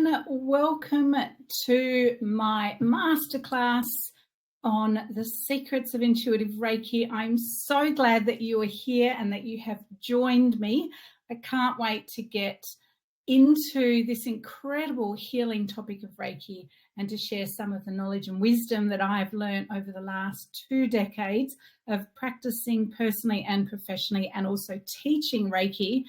everyone. Welcome to my masterclass on the secrets of intuitive Reiki. I'm so glad that you are here and that you have joined me. I can't wait to get into this incredible healing topic of Reiki and to share some of the knowledge and wisdom that I've learned over the last 2 decades of practicing personally and professionally, and also teaching Reiki,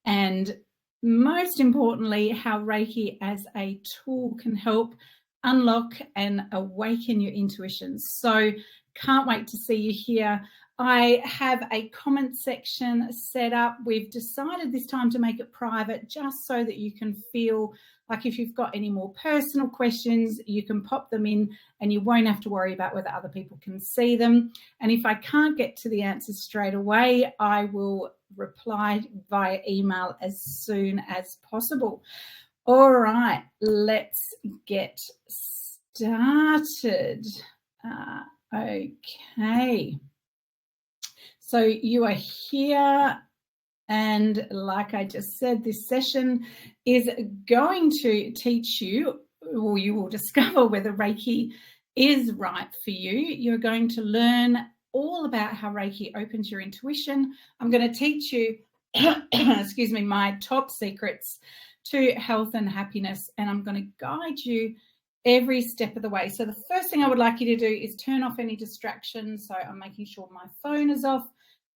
and most importantly, how Reiki as a tool can help unlock and awaken your intuition. So can't wait to see you here. I have a comment section set up. We've decided this time to make it private, just so that you can feel like if you've got any more personal questions, you can pop them in and you won't have to worry about whether other people can see them. And if I can't get to the answers straight away, I will reply via email as soon as possible. All right, let's get started. Okay. So you are here, and like I just said, this session is going to teach you, or you will discover whether Reiki is right for you. You're going to learn all about how Reiki opens your intuition. I'm going to teach you, excuse me, my top secrets to health and happiness, and I'm going to guide you every step of the way. So the first thing I would like you to do is turn off any distractions. So I'm making sure my phone is off.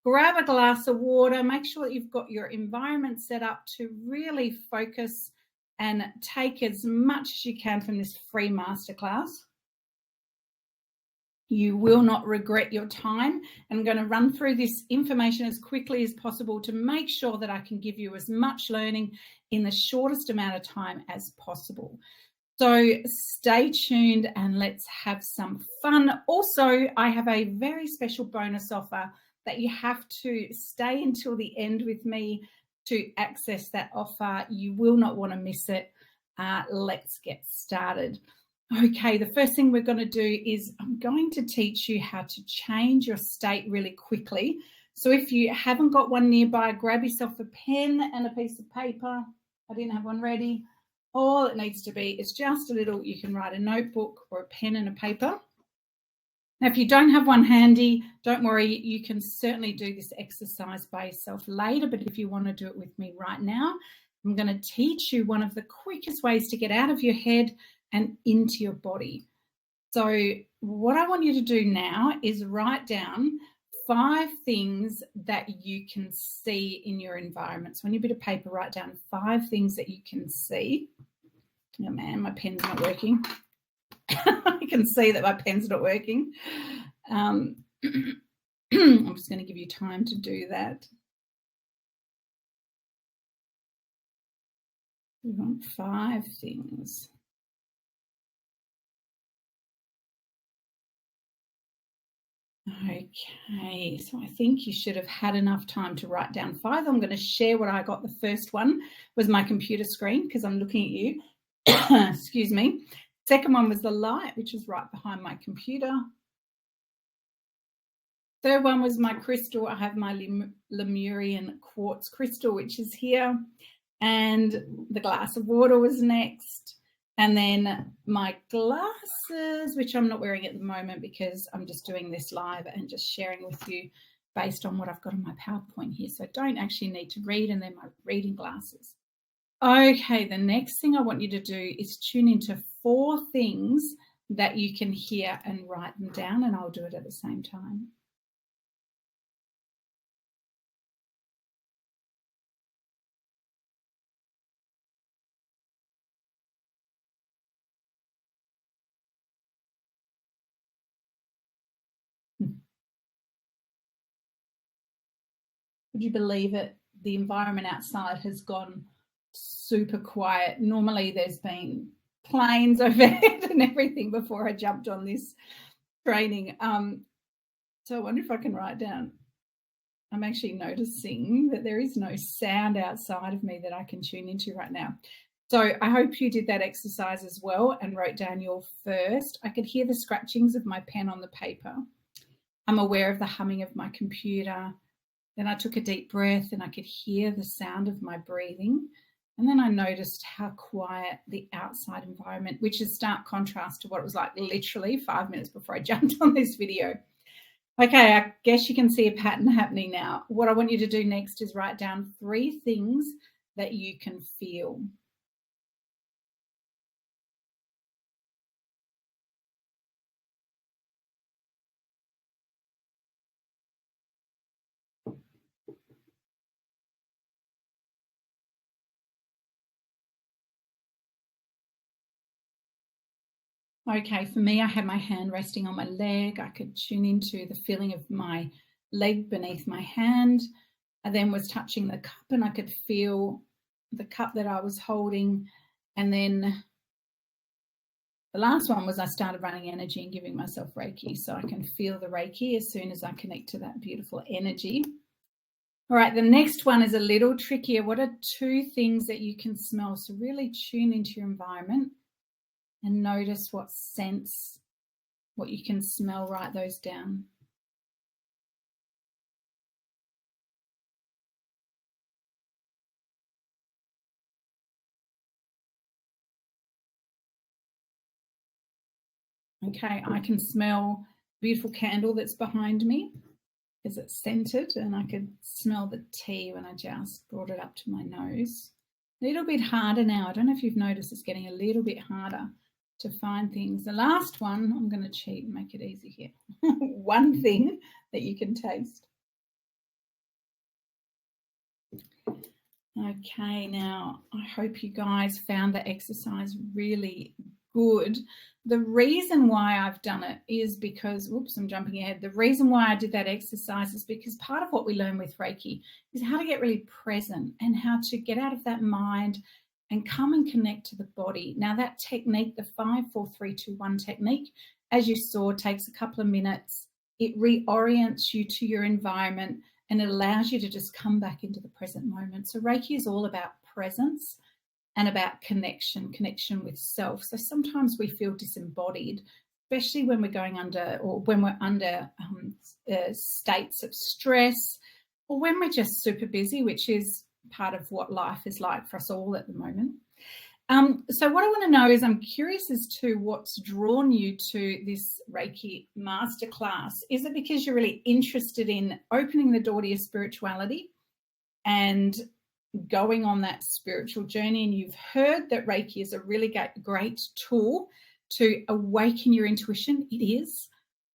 Grab a glass of water. Make sure that you've got your environment set up to really focus and take as much as you can from this free masterclass. You will not regret your time. I'm going to run through this information as quickly as possible to make sure that I can give you as much learning in the shortest amount of time as possible. So stay tuned and let's have some fun. Also, I have a very special bonus offer that you have to stay until the end with me to access that offer. You will not want to miss it. Let's get started. Okay, the first thing we're going to do is I'm going to teach you how to change your state really quickly. So if you haven't got one nearby, grab yourself a pen and a piece of paper. I didn't have one ready. All it needs to be is just a little, you can write a notebook or a pen and a paper. Now, if you don't have one handy, don't worry, you can certainly do this exercise by yourself later, but if you want to do it with me right now, I'm going to teach you one of the quickest ways to get out of your head and into your body. So what I want you to do now is write down 5 things that you can see in your environment. So on your bit of paper, write down 5 things that you can see. Oh man, my pen's not working. I can see that my pen's not working. I'm just going to give you time to do that. We want 5 things. Okay, so I think you should have had enough time to write down 5. I'm going to share what I got. The first one was my computer screen because I'm looking at you. Excuse me. Second one was the light, which is right behind my computer. Third one was my crystal. I have my Lemurian quartz crystal, which is here. And the glass of water was next. And then my glasses, which I'm not wearing at the moment because I'm just doing this live and just sharing with you based on what I've got on my PowerPoint here. So I don't actually need to read, and then my reading glasses. Okay, the next thing I want you to do is tune into 4 things that you can hear and write them down, and I'll do it at the same time. Would you believe it? The environment outside has gone super quiet. Normally there's been planes overhead and everything before I jumped on this training. So I wonder if I can write down. I'm actually noticing that there is no sound outside of me that I can tune into right now. So I hope you did that exercise as well and wrote down your first. I could hear the scratchings of my pen on the paper. I'm aware of the humming of my computer. Then I took a deep breath and I could hear the sound of my breathing. And then I noticed how quiet the outside environment, which is stark contrast to what it was like literally 5 minutes before I jumped on this video. Okay, I guess you can see a pattern happening now. What I want you to do next is write down 3 things that you can feel. Okay, for me, I had my hand resting on my leg. I could tune into the feeling of my leg beneath my hand. I then was touching the cup and I could feel the cup that I was holding. And then the last one was I started running energy and giving myself Reiki, so I can feel the Reiki as soon as I connect to that beautiful energy. All right, the next one is a little trickier. What are 2 things that you can smell? So really tune into your environment and notice what scents, what you can smell. Write those down. Okay, I can smell the beautiful candle that's behind me because it's scented, and I could smell the tea when I just brought it up to my nose. A little bit harder now. I don't know if you've noticed it's getting a little bit harder to find things. The last one, I'm going to cheat and make it easy here. 1 thing that you can taste. Okay, now I hope you guys found the exercise really good. The reason why I've done it is because, whoops, I'm jumping ahead. The reason why I did that exercise is because part of what we learn with Reiki is how to get really present and how to get out of that mind and come and connect to the body. Now that technique, the 5, 4, 3, 2, 1 technique, as you saw, takes a couple of minutes. It reorients you to your environment and it allows you to just come back into the present moment. So Reiki is all about presence and about connection with self. So sometimes we feel disembodied, especially when we're going under, or when we're under states of stress, or when we're just super busy, which is part of what life is like for us all at the moment. So what I want to know is, I'm curious as to what's drawn you to this Reiki Masterclass. Is it because you're really interested in opening the door to your spirituality and going on that spiritual journey, and you've heard that Reiki is a really great tool to awaken your intuition? It is.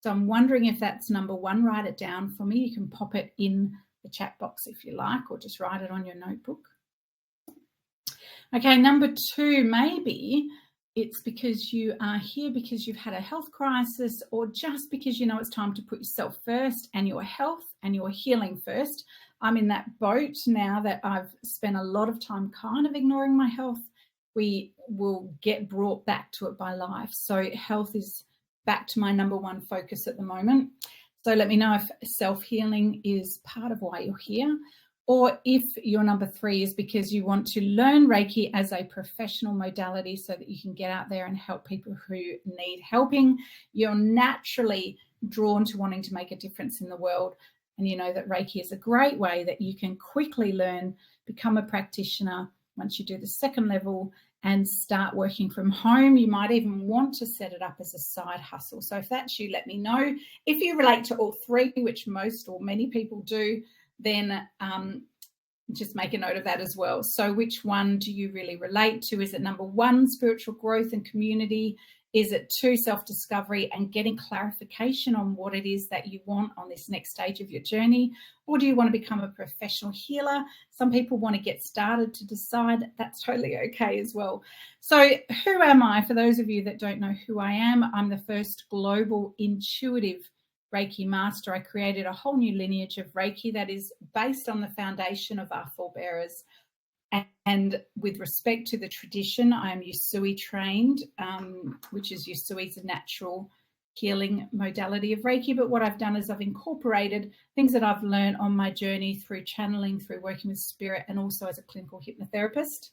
So I'm wondering if that's number 1. Write it down for me. You can pop it in the chat box if you like, or just write it on your notebook. Okay, number 2, maybe it's because you are here because you've had a health crisis, or just because you know it's time to put yourself first and your health and your healing first. I'm in that boat now that I've spent a lot of time kind of ignoring my health. We will get brought back to it by life. So health is back to my number 1 focus at the moment. So let me know if self-healing is part of why you're here, or if your number 3 is because you want to learn Reiki as a professional modality so that you can get out there and help people who need helping. You're naturally drawn to wanting to make a difference in the world. And you know that Reiki is a great way that you can quickly learn, become a practitioner once you do the 2nd level and start working from home. You might even want to set it up as a side hustle. So if that's you, let me know. If you relate to all 3, which most or many people do, then just make a note of that as well. So which one do you really relate to? Is it number 1, spiritual growth and community? Is it 2, self-discovery and getting clarification on what it is that you want on this next stage of your journey? Or do you want to become a professional healer? Some people want to get started to decide. That's totally okay as well. So who am I? For those of you that don't know who I am, I'm the first global intuitive Reiki master. I created a whole new lineage of Reiki that is based on the foundation of our forebearers. And with respect to the tradition, I am Usui trained, which is Usui is a natural healing modality of Reiki. But what I've done is I've incorporated things that I've learned on my journey through channeling, through working with spirit, and also as a clinical hypnotherapist,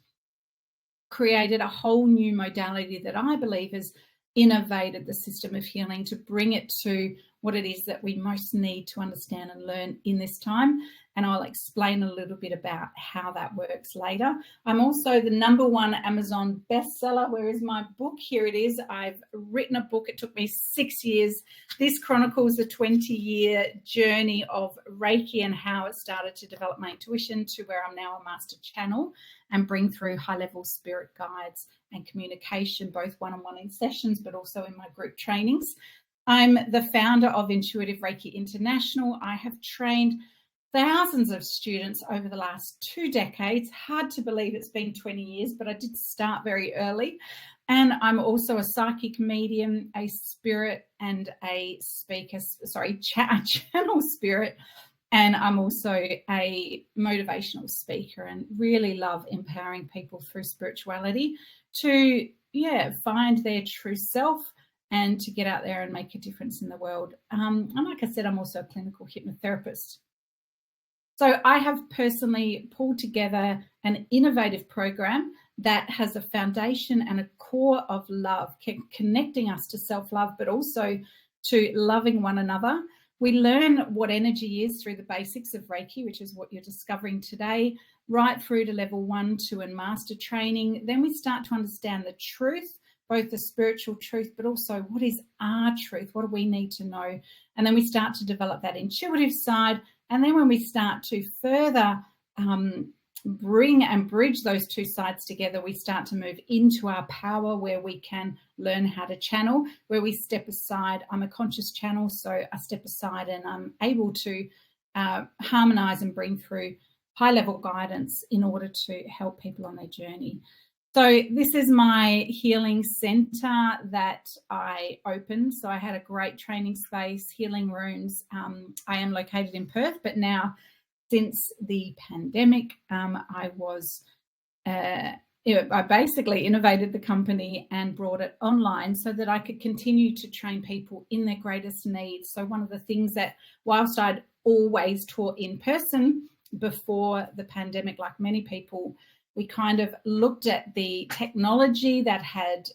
created a whole new modality that I believe has innovated the system of healing to bring it to what it is that we most need to understand and learn in this time. And I'll explain a little bit about how that works later. I'm also the #1 Amazon bestseller. Where is my book? Here it is. I've written a book. It took me 6 years. This chronicles the 20-year journey of Reiki and how it started to develop my intuition to where I'm now a master channel and bring through high-level spirit guides and communication, both one-on-one in sessions, but also in my group trainings. I'm the founder of Intuitive Reiki International. I have trained thousands of students over the last 2 decades. Hard to believe it's been 20 years, but I did start very early. And I'm also a psychic medium, a spirit and a speaker, channel spirit. And I'm also a motivational speaker and really love empowering people through spirituality to, find their true self and to get out there and make a difference in the world. And like I said, I'm also a clinical hypnotherapist. So I have personally pulled together an innovative program that has a foundation and a core of love, connecting us to self-love, but also to loving one another. We learn what energy is through the basics of Reiki, which is what you're discovering today, right through to level 1, 2, and master training. Then we start to understand the truth, both the spiritual truth, but also what is our truth? What do we need to know? And then we start to develop that intuitive side. And then when we start to further bring and bridge those two sides together, we start to move into our power, where we can learn how to channel, where we step aside. I'm a conscious channel, so I step aside and I'm able to harmonize and bring through high-level guidance in order to help people on their journey. So this is my healing center that I opened. So I had a great training space, healing rooms. I am located in Perth, but now since the pandemic, I basically innovated the company and brought it online so that I could continue to train people in their greatest needs. So one of the things that, whilst I'd always taught in person before the pandemic, like many people, we kind of looked at the technology that had,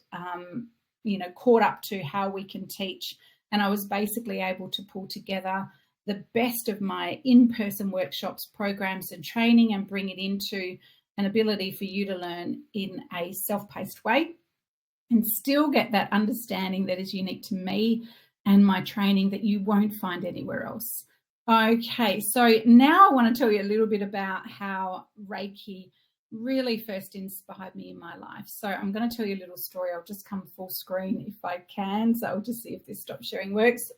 caught up to how we can teach. And I was basically able to pull together the best of my in-person workshops, programs and training and bring it into an ability for you to learn in a self-paced way and still get that understanding that is unique to me and my training that you won't find anywhere else. Okay, so now I want to tell you a little bit about how Reiki really first inspired me in my life. So I'm going to tell you a little story. I'll just come full screen if I can. So I'll just see if this stop sharing works.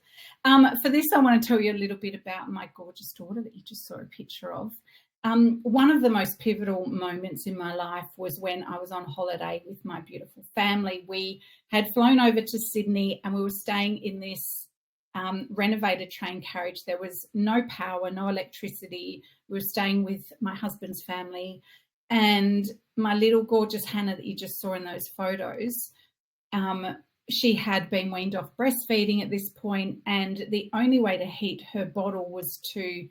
For this, I want to tell you a little bit about my gorgeous daughter that you just saw a picture of. One of the most pivotal moments in my life was when I was on holiday with my beautiful family. We had flown over to Sydney and we were staying in this renovated train carriage. There was no power, no electricity. We were staying with my husband's family. And my little gorgeous Hannah that you just saw in those photos, she had been weaned off breastfeeding at this point, and the only way to heat her bottle was to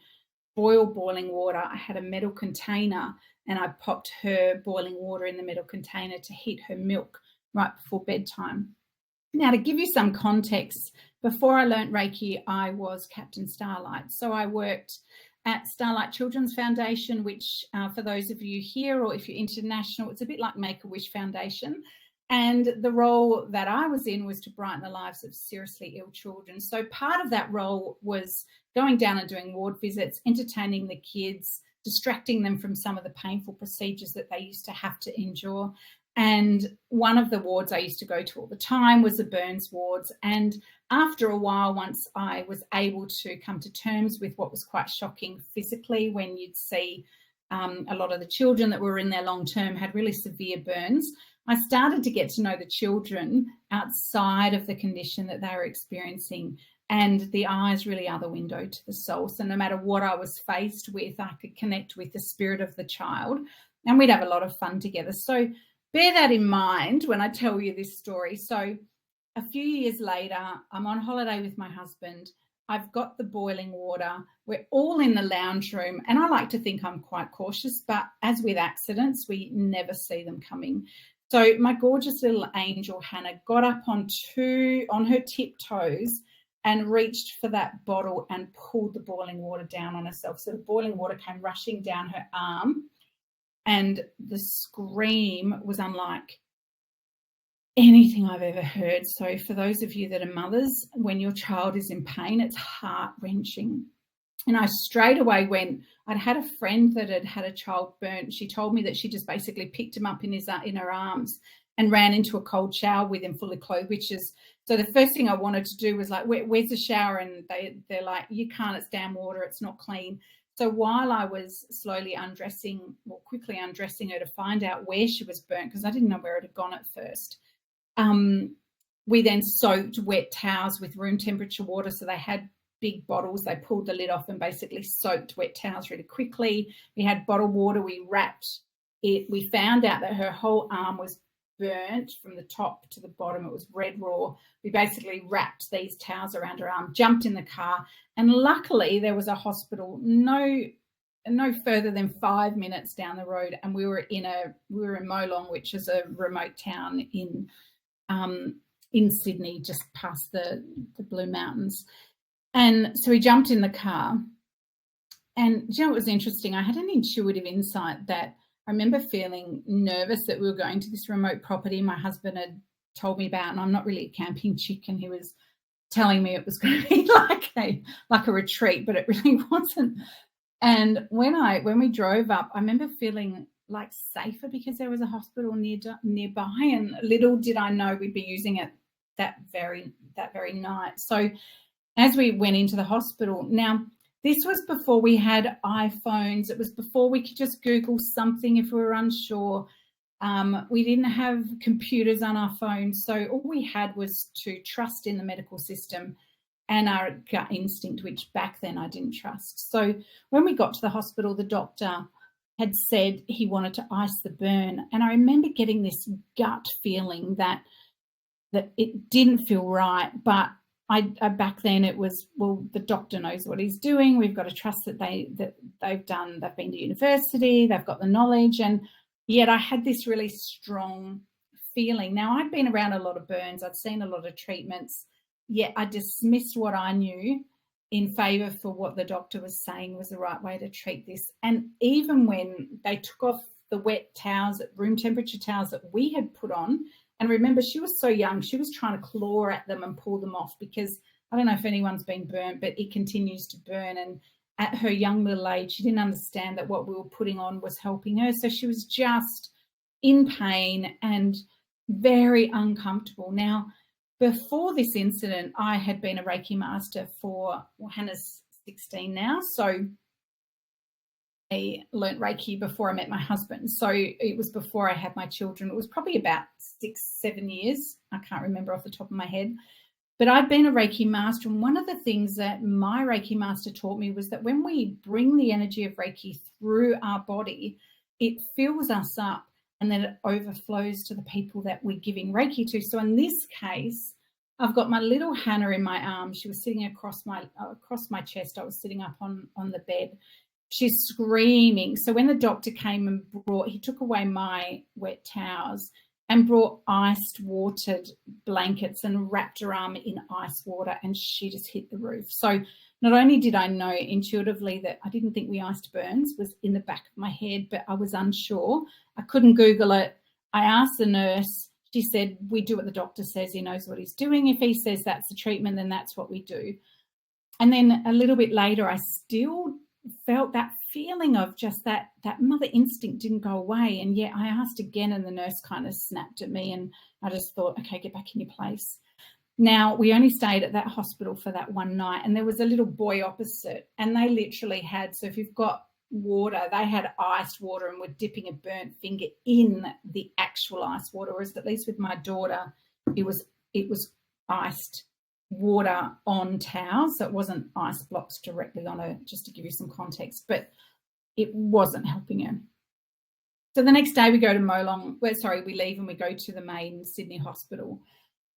boil boiling water. I had a metal container and I popped her boiling water in the metal container to heat her milk right before bedtime. Now, to give you some context, before I learnt Reiki, I was Captain Starlight. So I worked at Starlight Children's Foundation, which for those of you here or if you're international, it's a bit like Make-A-Wish Foundation. And the role that I was in was to brighten the lives of seriously ill children. So part of that role was going down and doing ward visits, entertaining the kids, distracting them from some of the painful procedures that they used to have to endure. And one of the wards I used to go to all the time was the burns wards. And after a while, once I was able to come to terms with what was quite shocking physically, when you'd see a lot of the children that were in there long term had really severe burns, I started to get to know the children outside of the condition that they were experiencing. And the eyes really are the window to the soul. So no matter what I was faced with, I could connect with the spirit of the child and we'd have a lot of fun together. So bear that in mind when I tell you this story. So a few years later, I'm on holiday with my husband. I've got the boiling water. We're all in the lounge room. And I like to think I'm quite cautious, but as with accidents, we never see them coming. So my gorgeous little angel, Hannah, got up on her tiptoes and reached for that bottle and pulled the boiling water down on herself. So the boiling water came rushing down her arm, and the scream was unlike anything I've ever heard. So for those of you that are mothers, when your child is in pain, it's heart-wrenching. And I straight away I'd had a friend that had had a child burnt. She told me that she just basically picked him up in her arms and ran into a cold shower with him fully clothed, so the first thing I wanted to do was like, where's the shower? And they're like, you can't, it's down water, it's not clean. So while I was quickly undressing her to find out where she was burnt, because I didn't know where it had gone at first, we then soaked wet towels with room temperature water. So they had big bottles. They pulled the lid off and basically soaked wet towels really quickly. We had bottled water. We wrapped it. We found out that her whole arm was burnt from the top to the bottom. It was red raw. We basically wrapped these towels around her arm, jumped in the car, and luckily there was a hospital no further than 5 minutes down the road, and we were in Molong, which is a remote town in Sydney, just past the Blue Mountains. And so we jumped in the car, and you know what was interesting? I had an intuitive insight that I remember feeling nervous that we were going to this remote property my husband had told me about, and I'm not really a camping chick, and he was telling me it was going to be like a retreat, but it really wasn't. And when we drove up, I remember feeling like safer because there was a hospital nearby, and little did I know we'd be using it that very night. So as we went into the hospital, now this was before we had iPhones. It was before we could just Google something if we were unsure. We didn't have computers on our phones. So all we had was to trust in the medical system and our gut instinct, which back then I didn't trust. So when we got to the hospital, the doctor had said he wanted to ice the burn. And I remember getting this gut feeling that it didn't feel right, but I back then it was, well, the doctor knows what he's doing. We've got to trust that they've been to university, they've got the knowledge. And yet I had this really strong feeling. Now, I'd been around a lot of burns, I'd seen a lot of treatments, yet I dismissed what I knew in favour for what the doctor was saying was the right way to treat this. And even when they took off the wet towels, room temperature towels that we had put on, and remember, she was so young, she was trying to claw at them and pull them off, because I don't know if anyone's been burnt, but it continues to burn. And at her young little age, she didn't understand that what we were putting on was helping her. So she was just in pain and very uncomfortable. Now, before this incident, I had been a Reiki master for, Hannah's 16 now, so I learnt Reiki before I met my husband. So it was before I had my children. It was probably about 6-7 years. I can't remember off the top of my head. But I'd been a Reiki master, and one of the things that my Reiki master taught me was that when we bring the energy of Reiki through our body, it fills us up and then it overflows to the people that we're giving Reiki to. So in this case, I've got my little Hannah in my arms. She was sitting across my chest. I was sitting up on the bed. She's screaming. So when the doctor came and he took away my wet towels and brought iced watered blankets and wrapped her arm in ice water, and she just hit the roof. So not only did I know intuitively that I didn't think we iced burns was in the back of my head, but I was unsure. I couldn't Google it. I asked the nurse. She said, we do what the doctor says. He knows what he's doing. If he says that's the treatment, then that's what we do. And then a little bit later, I still felt that feeling of just that mother instinct didn't go away. And yet I asked again, and the nurse kind of snapped at me, and I just thought, okay, get back in your place. Now, we only stayed at that hospital for that one night, and there was a little boy opposite, and they literally had, so if you've got water, they had iced water and were dipping a burnt finger in the actual ice water, whereas at least with my daughter, it was iced water on towels. So it wasn't ice blocks directly on her, just to give you some context, but it wasn't helping her. So the next day we go to we leave and we go to the main Sydney hospital.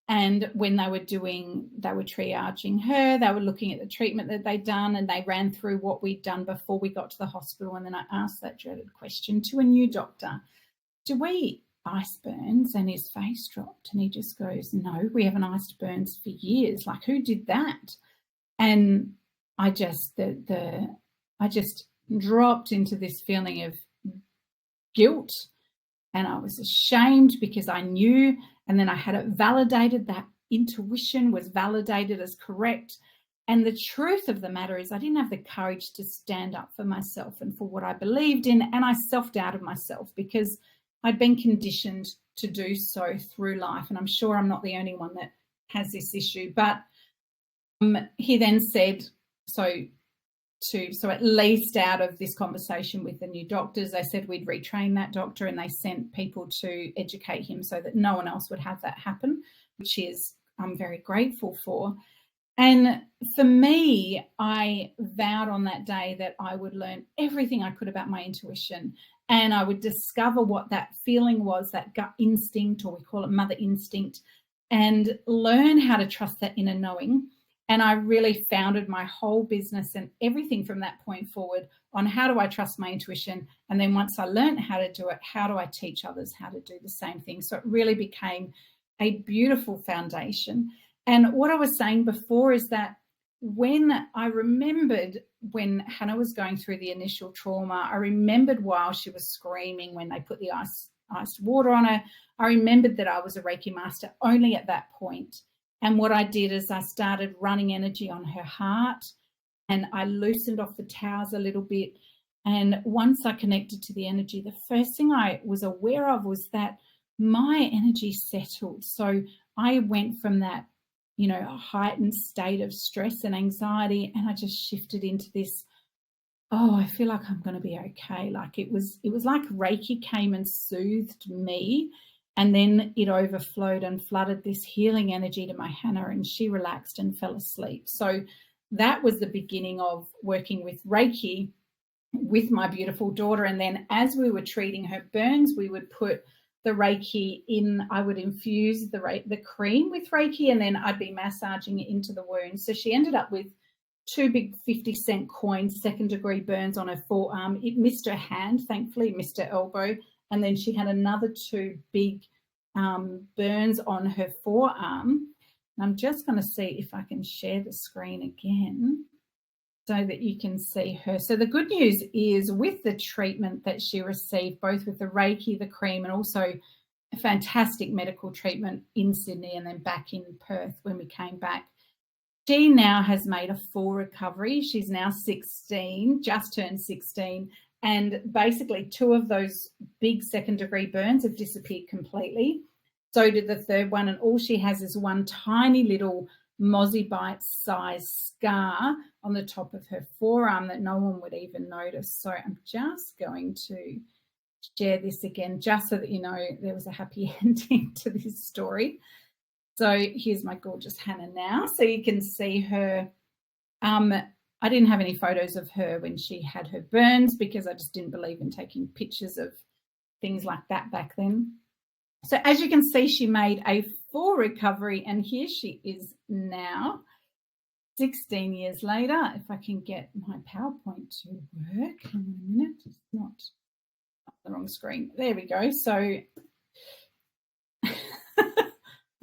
And when they were triaging her, they were looking at the treatment that they'd done, and they ran through what we'd done before we got to the hospital. And then I asked that dreaded question to a new doctor: do we ice burns, and his face dropped, and he just goes, no, we haven't iced burns for years. Like, who did that? And I just dropped into this feeling of guilt, and I was ashamed because I knew, and then I had it validated. That intuition was validated as correct. And the truth of the matter is I didn't have the courage to stand up for myself and for what I believed in, and I self-doubted myself because I'd been conditioned to do so through life. And I'm sure I'm not the only one that has this issue. But he then said, so at least out of this conversation with the new doctors, they said we'd retrain that doctor, and they sent people to educate him so that no one else would have that happen, which is I'm very grateful for. And for me, I vowed on that day that I would learn everything I could about my intuition, and I would discover what that feeling was, that gut instinct, or we call it mother instinct, and learn how to trust that inner knowing. And I really founded my whole business and everything from that point forward on how do I trust my intuition? And then once I learned how to do it, how do I teach others how to do the same thing? So it really became a beautiful foundation. And what I was saying before is that when I remembered when Hannah was going through the initial trauma, I remembered while she was screaming when they put the iced water on her, I remembered that I was a Reiki master only at that point. And what I did is I started running energy on her heart, and I loosened off the towels a little bit. And once I connected to the energy, the first thing I was aware of was that my energy settled. So I went from that, a heightened state of stress and anxiety, and I just shifted into this, I feel like I'm going to be okay. Like it was like Reiki came and soothed me. And then it overflowed and flooded this healing energy to my Hannah, and she relaxed and fell asleep. So that was the beginning of working with Reiki with my beautiful daughter. And then as we were treating her burns, we would put the Reiki in. I would infuse the cream with Reiki, and then I'd be massaging it into the wound. So she ended up with 2 big 50-cent coins, 2nd-degree burns on her forearm. It missed her hand, thankfully, it missed her elbow. And then she had another 2 big burns on her forearm. And I'm just going to see if I can share the screen again so that you can see her. So the good news is with the treatment that she received, both with the Reiki, the cream, and also a fantastic medical treatment in Sydney and then back in Perth when we came back, she now has made a full recovery. She's now 16, just turned 16. And basically 2 of those big 2nd-degree burns have disappeared completely. So did the 3rd one. And all she has is one tiny little Mozzie bite-sized scar on the top of her forearm that no one would even notice. So I'm just going to share this again, just so that you know there was a happy ending to this story. So here's my gorgeous Hannah now. So you can see her. I didn't have any photos of her when she had her burns because I just didn't believe in taking pictures of things like that back then. So as you can see, she made a full recovery, and here she is now, 16 years later. If I can get my PowerPoint to work. Hang on a minute, it's not the wrong screen. There we go. So,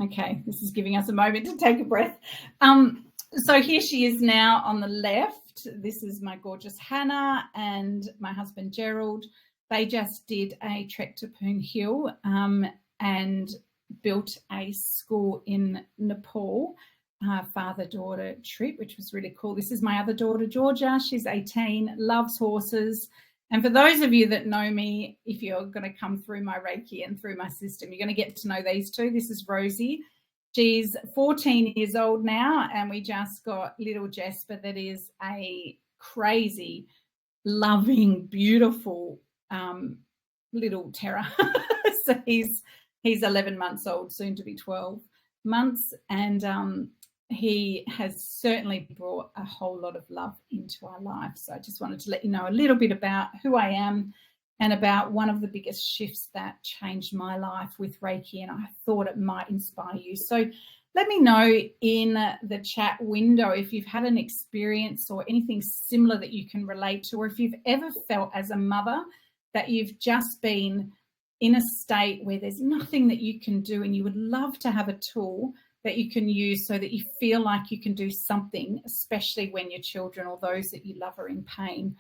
okay, this is giving us a moment to take a breath. So here she is now on the left. This is my gorgeous Hannah and my husband Gerald. They just did a trek to Poon Hill and built a school in Nepal, father-daughter trip, which was really cool. This is my other daughter, Georgia. She's 18, loves horses. And for those of you that know me, if you're going to come through my Reiki and through my system, you're going to get to know these 2. This is Rosie. She's 14 years old now, and we just got little Jesper that is a crazy, loving, beautiful little terror. So he's 11 months old, soon to be 12 months, and he has certainly brought a whole lot of love into our life. So I just wanted to let you know a little bit about who I am and about one of the biggest shifts that changed my life with Reiki, and I thought it might inspire you. So let me know in the chat window if you've had an experience or anything similar that you can relate to, or if you've ever felt as a mother that you've just been in a state where there's nothing that you can do, and you would love to have a tool that you can use so that you feel like you can do something, especially when your children or those that you love are in pain.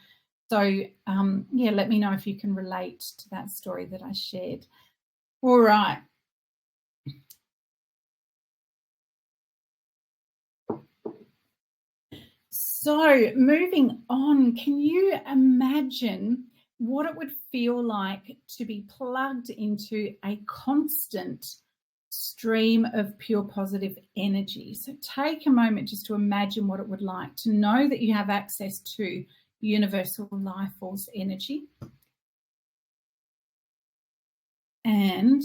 So yeah, let me know if you can relate to that story that I shared. All right. So moving on, can you imagine what it would feel like to be plugged into a constant stream of pure positive energy? So take a moment just to imagine what it would like to know that you have access to universal life force energy. And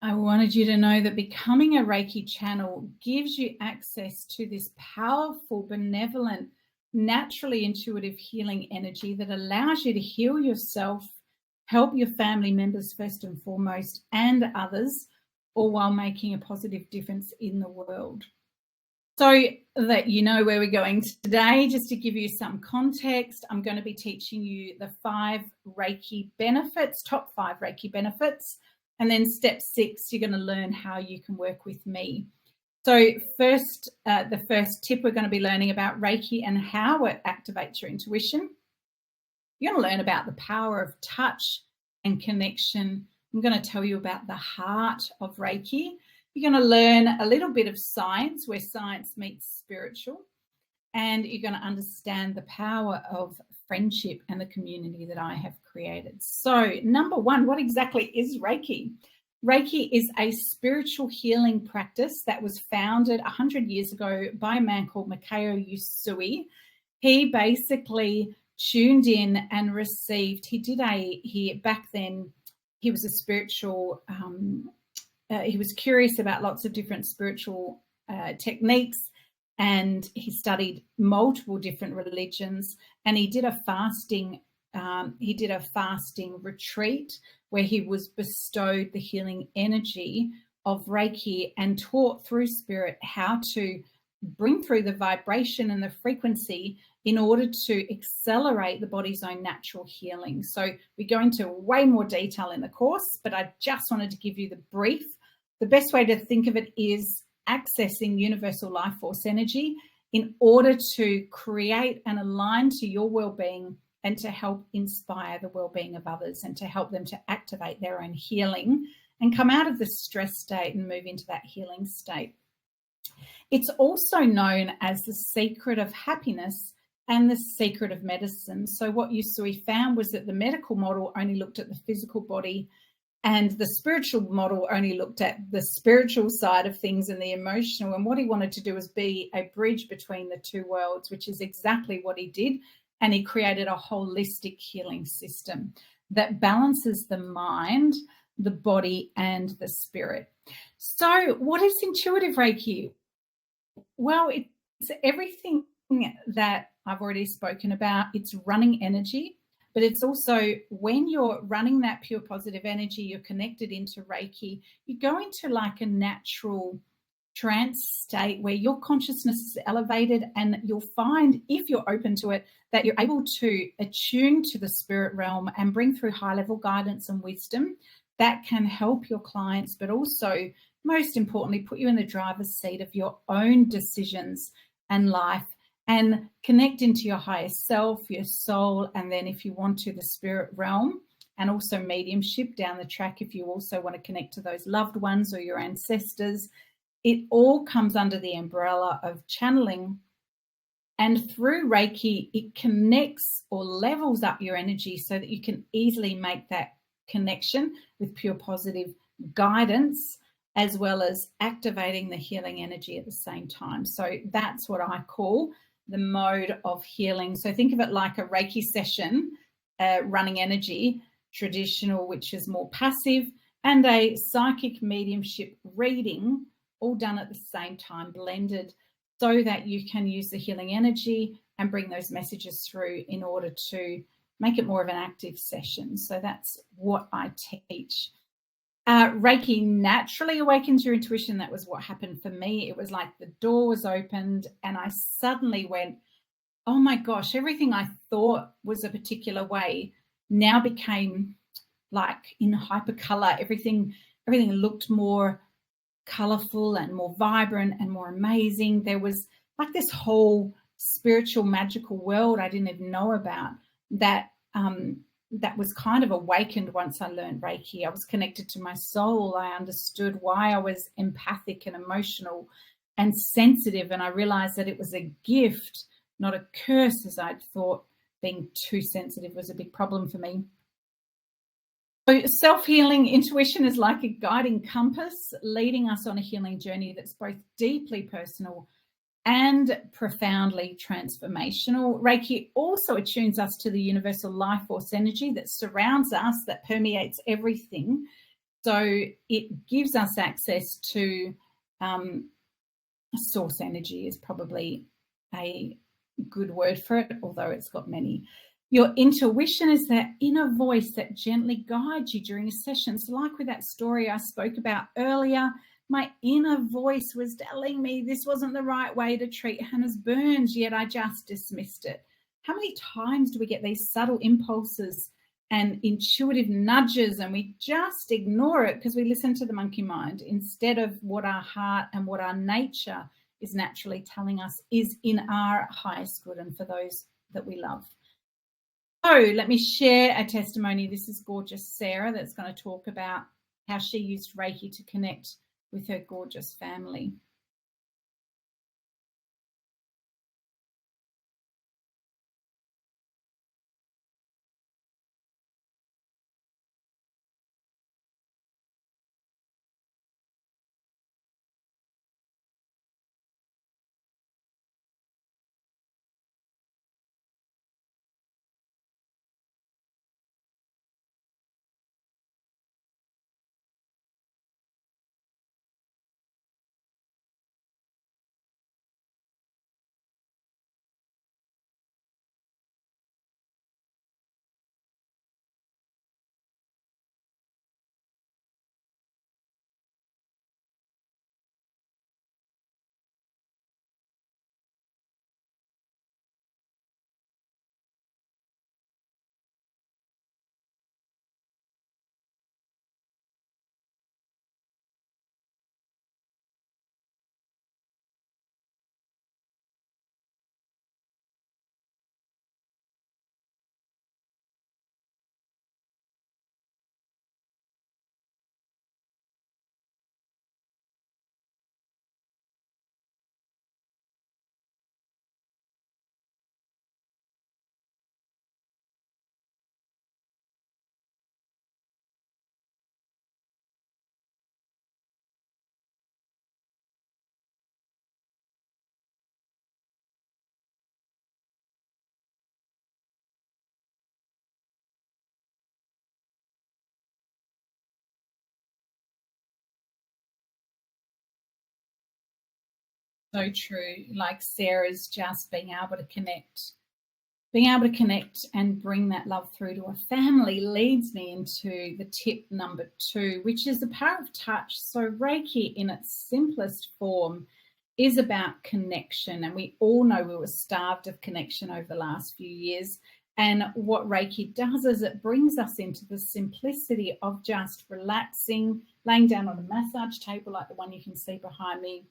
I wanted you to know that becoming a Reiki channel gives you access to this powerful, benevolent, naturally intuitive healing energy that allows you to heal yourself, help your family members first and foremost, and others, all while making a positive difference in the world. So that you know where we're going today, just to give you some context, I'm going to be teaching you the 5 Reiki benefits, top 5 Reiki benefits. And then step 6, you're going to learn how you can work with me. So first, the first tip, we're going to be learning about Reiki and how it activates your intuition. You're going to learn about the power of touch and connection. I'm going to tell you about the heart of Reiki. You're going to learn a little bit of science, where science meets spiritual. And you're going to understand the power of friendship and the community that I have created. So number 1, what exactly is Reiki? Reiki is a spiritual healing practice that was founded 100 years ago by a man called Mikao Usui. He basically tuned in and received, back then, he was a spiritual, he was curious about lots of different spiritual techniques, and he studied multiple different religions, and he did a fasting retreat where he was bestowed the healing energy of Reiki and taught through spirit how to bring through the vibration and the frequency in order to accelerate the body's own natural healing. So we go into way more detail in the course, but I just wanted to give you the brief. The best way to think of it is accessing universal life force energy in order to create and align to your well-being and to help inspire the well-being of others and to help them to activate their own healing and come out of the stress state and move into that healing state. It's also known as the secret of happiness and the secret of medicine. So what Usui found was that the medical model only looked at the physical body, and the spiritual model only looked at the spiritual side of things and the emotional. And what he wanted to do was be a bridge between the two worlds, which is exactly what he did. And he created a holistic healing system that balances the mind, the body, and the spirit. So what is Intuitive Reiki? Well, it's everything that I've already spoken about. It's running energy. But it's also when you're running that pure positive energy, you're connected into Reiki, you go into like a natural trance state where your consciousness is elevated, and you'll find, if you're open to it, that you're able to attune to the spirit realm and bring through high-level guidance and wisdom that can help your clients, but also, most importantly, put you in the driver's seat of your own decisions and life, and connect into your higher self, your soul, and then if you want to, the spirit realm, and also mediumship down the track if you also want to connect to those loved ones or your ancestors. It all comes under the umbrella of channeling. And through Reiki, it connects or levels up your energy so that you can easily make that connection with pure positive guidance, as well as activating the healing energy at the same time. So that's what I call the mode of healing. So think of it like a Reiki session, running energy, traditional, which is more passive, and a psychic mediumship reading, all done at the same time, blended, so that you can use the healing energy and bring those messages through in order to make it more of an active session. So that's what I teach. Reiki naturally awakens your intuition. That was what happened for me. It was like the door was opened and I suddenly went, oh my gosh, everything I thought was a particular way now became like in hypercolor. Everything looked more colorful and more vibrant and more amazing. There was like this whole spiritual magical world I didn't even know about that that was kind of awakened once I learned Reiki. I was connected to my soul. I understood why I was empathic and emotional and sensitive, and I realized that it was a gift, not a curse, as I'd thought being too sensitive was a big problem for me. So self-healing intuition is like a guiding compass leading us on a healing journey that's both deeply personal and profoundly transformational. Reiki also attunes us to the universal life force energy that surrounds us, that permeates everything. So it gives us access to source energy is probably a good word for it, although it's got many. Your intuition is that inner voice that gently guides you during a session. So like with that story I spoke about earlier, my inner voice was telling me this wasn't the right way to treat Hannah's burns, yet I just dismissed it. How many times do we get these subtle impulses and intuitive nudges and we just ignore it because we listen to the monkey mind instead of what our heart and what our nature is naturally telling us is in our highest good and for those that we love? So let me share a testimony. This is gorgeous Sarah that's going to talk about how she used Reiki to connect with her gorgeous family. So true. Like Sarah's just being able to connect and bring that love through to a family leads me into the tip number 2, which is the power of touch. So Reiki in its simplest form is about connection. And we all know we were starved of connection over the last few years. And what Reiki does is it brings us into the simplicity of just relaxing, laying down on a massage table like the one you can see behind me,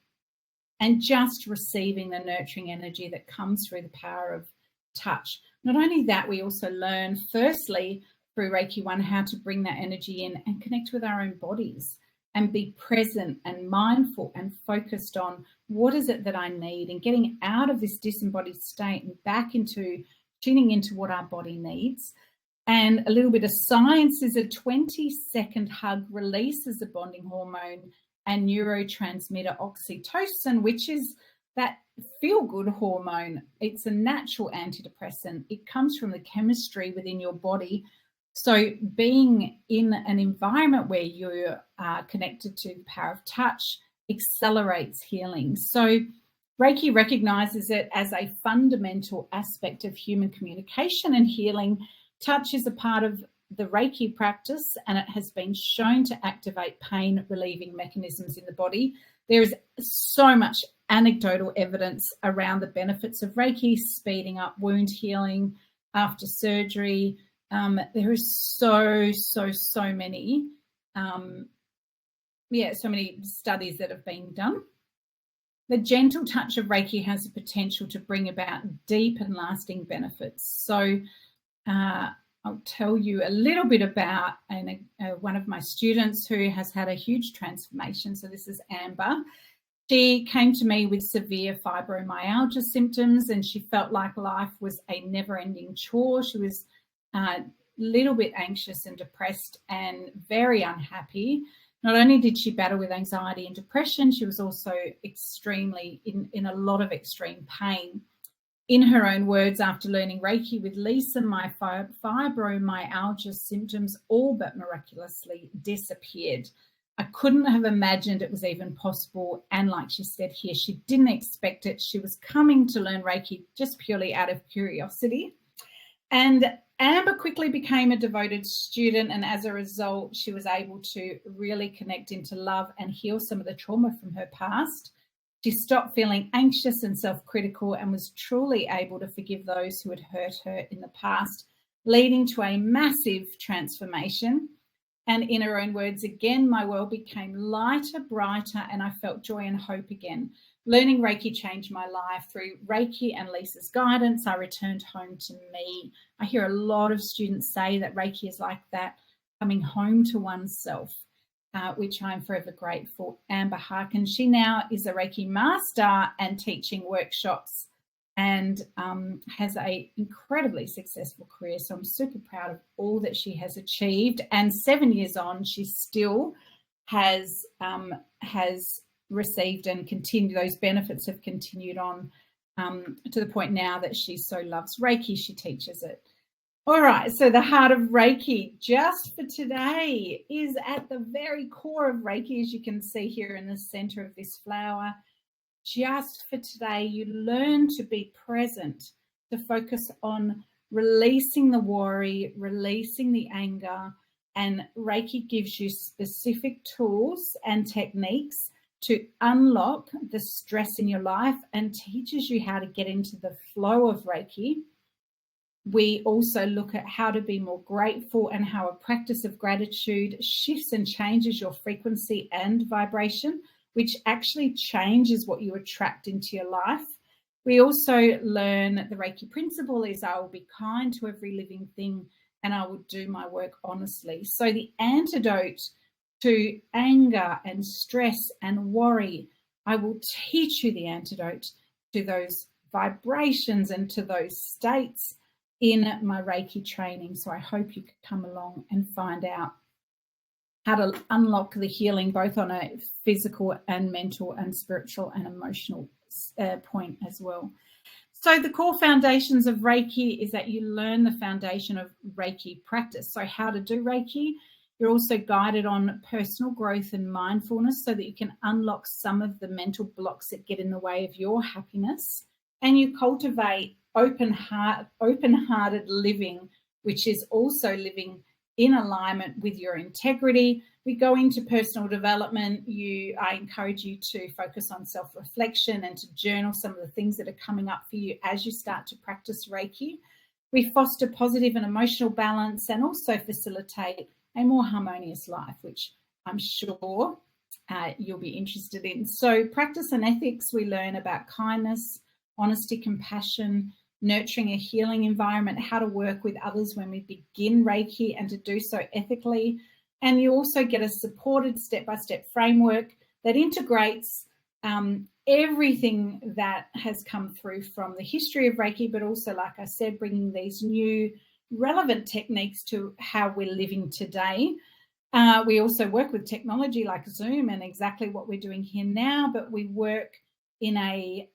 and just receiving the nurturing energy that comes through the power of touch. Not only that, we also learn, firstly, through Reiki 1, how to bring that energy in and connect with our own bodies and be present and mindful and focused on what is it that I need, and getting out of this disembodied state and back into tuning into what our body needs. And a little bit of science is a 20-second hug releases a bonding hormone and neurotransmitter oxytocin, which is that feel-good hormone. It's a natural antidepressant. It comes from the chemistry within your body. So being in an environment where you are connected to the power of touch accelerates healing. So Reiki recognizes it as a fundamental aspect of human communication and healing. Touch is a part of the Reiki practice, and it has been shown to activate pain relieving mechanisms in the body. There is so much anecdotal evidence around the benefits of Reiki, speeding up wound healing after surgery, There is so many, so many studies that have been done. The gentle touch of Reiki has the potential to bring about deep and lasting benefits. So I'll tell you a little bit about one of my students who has had a huge transformation. So this is Amber. She came to me with severe fibromyalgia symptoms, and she felt like life was a never-ending chore. She was a little bit anxious and depressed and very unhappy. Not only did she battle with anxiety and depression, she was also extremely in a lot of extreme pain. In her own words, after learning Reiki with Lisa, my fibromyalgia symptoms all but miraculously disappeared. I couldn't have imagined it was even possible. And like she said here, she didn't expect it. She was coming to learn Reiki just purely out of curiosity. And Amber quickly became a devoted student, and as a result, she was able to really connect into love and heal some of the trauma from her past. She stopped feeling anxious and self-critical and was truly able to forgive those who had hurt her in the past, leading to a massive transformation. And in her own words, again, my world became lighter, brighter, and I felt joy and hope again. Learning Reiki changed my life. Through Reiki and Lisa's guidance, I returned home to me. I hear a lot of students say that Reiki is like that, coming home to oneself, which I'm forever grateful. Amber Harkin, she now is a Reiki master and teaching workshops, and has an incredibly successful career. So I'm super proud of all that she has achieved. And 7 years on, she still has received and continued, those benefits have continued on to the point now that she so loves Reiki, she teaches it. All right, so the heart of Reiki, just for today, is at the very core of Reiki, as you can see here in the center of this flower. Just for today, you learn to be present, to focus on releasing the worry, releasing the anger, and Reiki gives you specific tools and techniques to unlock the stress in your life and teaches you how to get into the flow of Reiki. We also look at how to be more grateful and how a practice of gratitude shifts and changes your frequency and vibration, which actually changes what you attract into your life. We also learn the Reiki principle is I will be kind to every living thing and I will do my work honestly. So the antidote to anger and stress and worry, I will teach you the antidote to those vibrations and to those states in my Reiki training. So I hope you could come along and find out how to unlock the healing, both on a physical and mental and spiritual and emotional point as well. So the core foundations of Reiki is that you learn the foundation of Reiki practice. So how to do Reiki. You're also guided on personal growth and mindfulness so that you can unlock some of the mental blocks that get in the way of your happiness. And you cultivate open-hearted living, which is also living in alignment with your integrity. We go into personal development. I encourage you to focus on self-reflection and to journal some of the things that are coming up for you as you start to practice Reiki. We foster positive and emotional balance and also facilitate a more harmonious life, which I'm sure you'll be interested in. So practice and ethics, we learn about kindness, honesty, compassion, nurturing a healing environment, how to work with others when we begin Reiki and to do so ethically. And you also get a supported step-by-step framework that integrates everything that has come through from the history of Reiki, but also, like I said, bringing these new relevant techniques to how we're living today. We also work with technology like Zoom and exactly what we're doing here now, but we work in a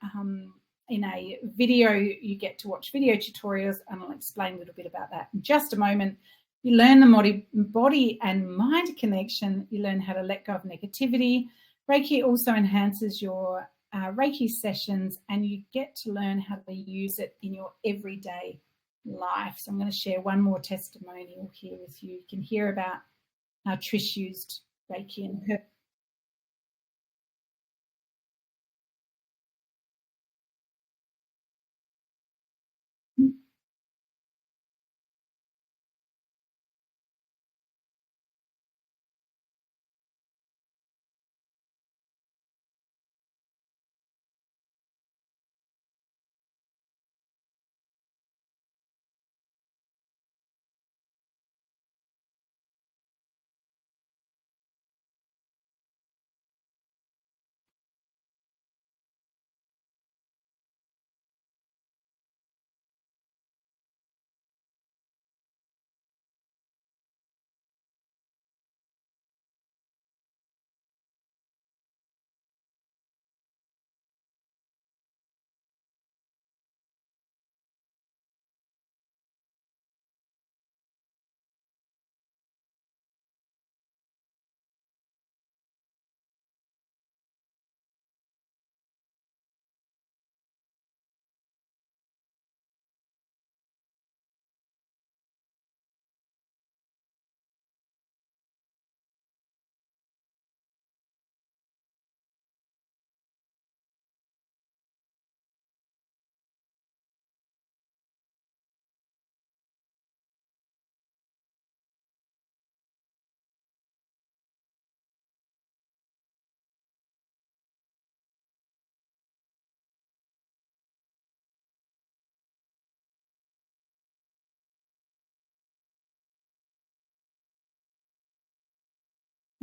video. You get to watch video tutorials, and I'll explain a little bit about that in just a moment. You learn the body and mind connection. You learn how to let go of negativity. Reiki also enhances your Reiki sessions, and you get to learn how to use it in your everyday life. So I'm going to share one more testimonial here with you. You can hear about how Trish used Reiki in her.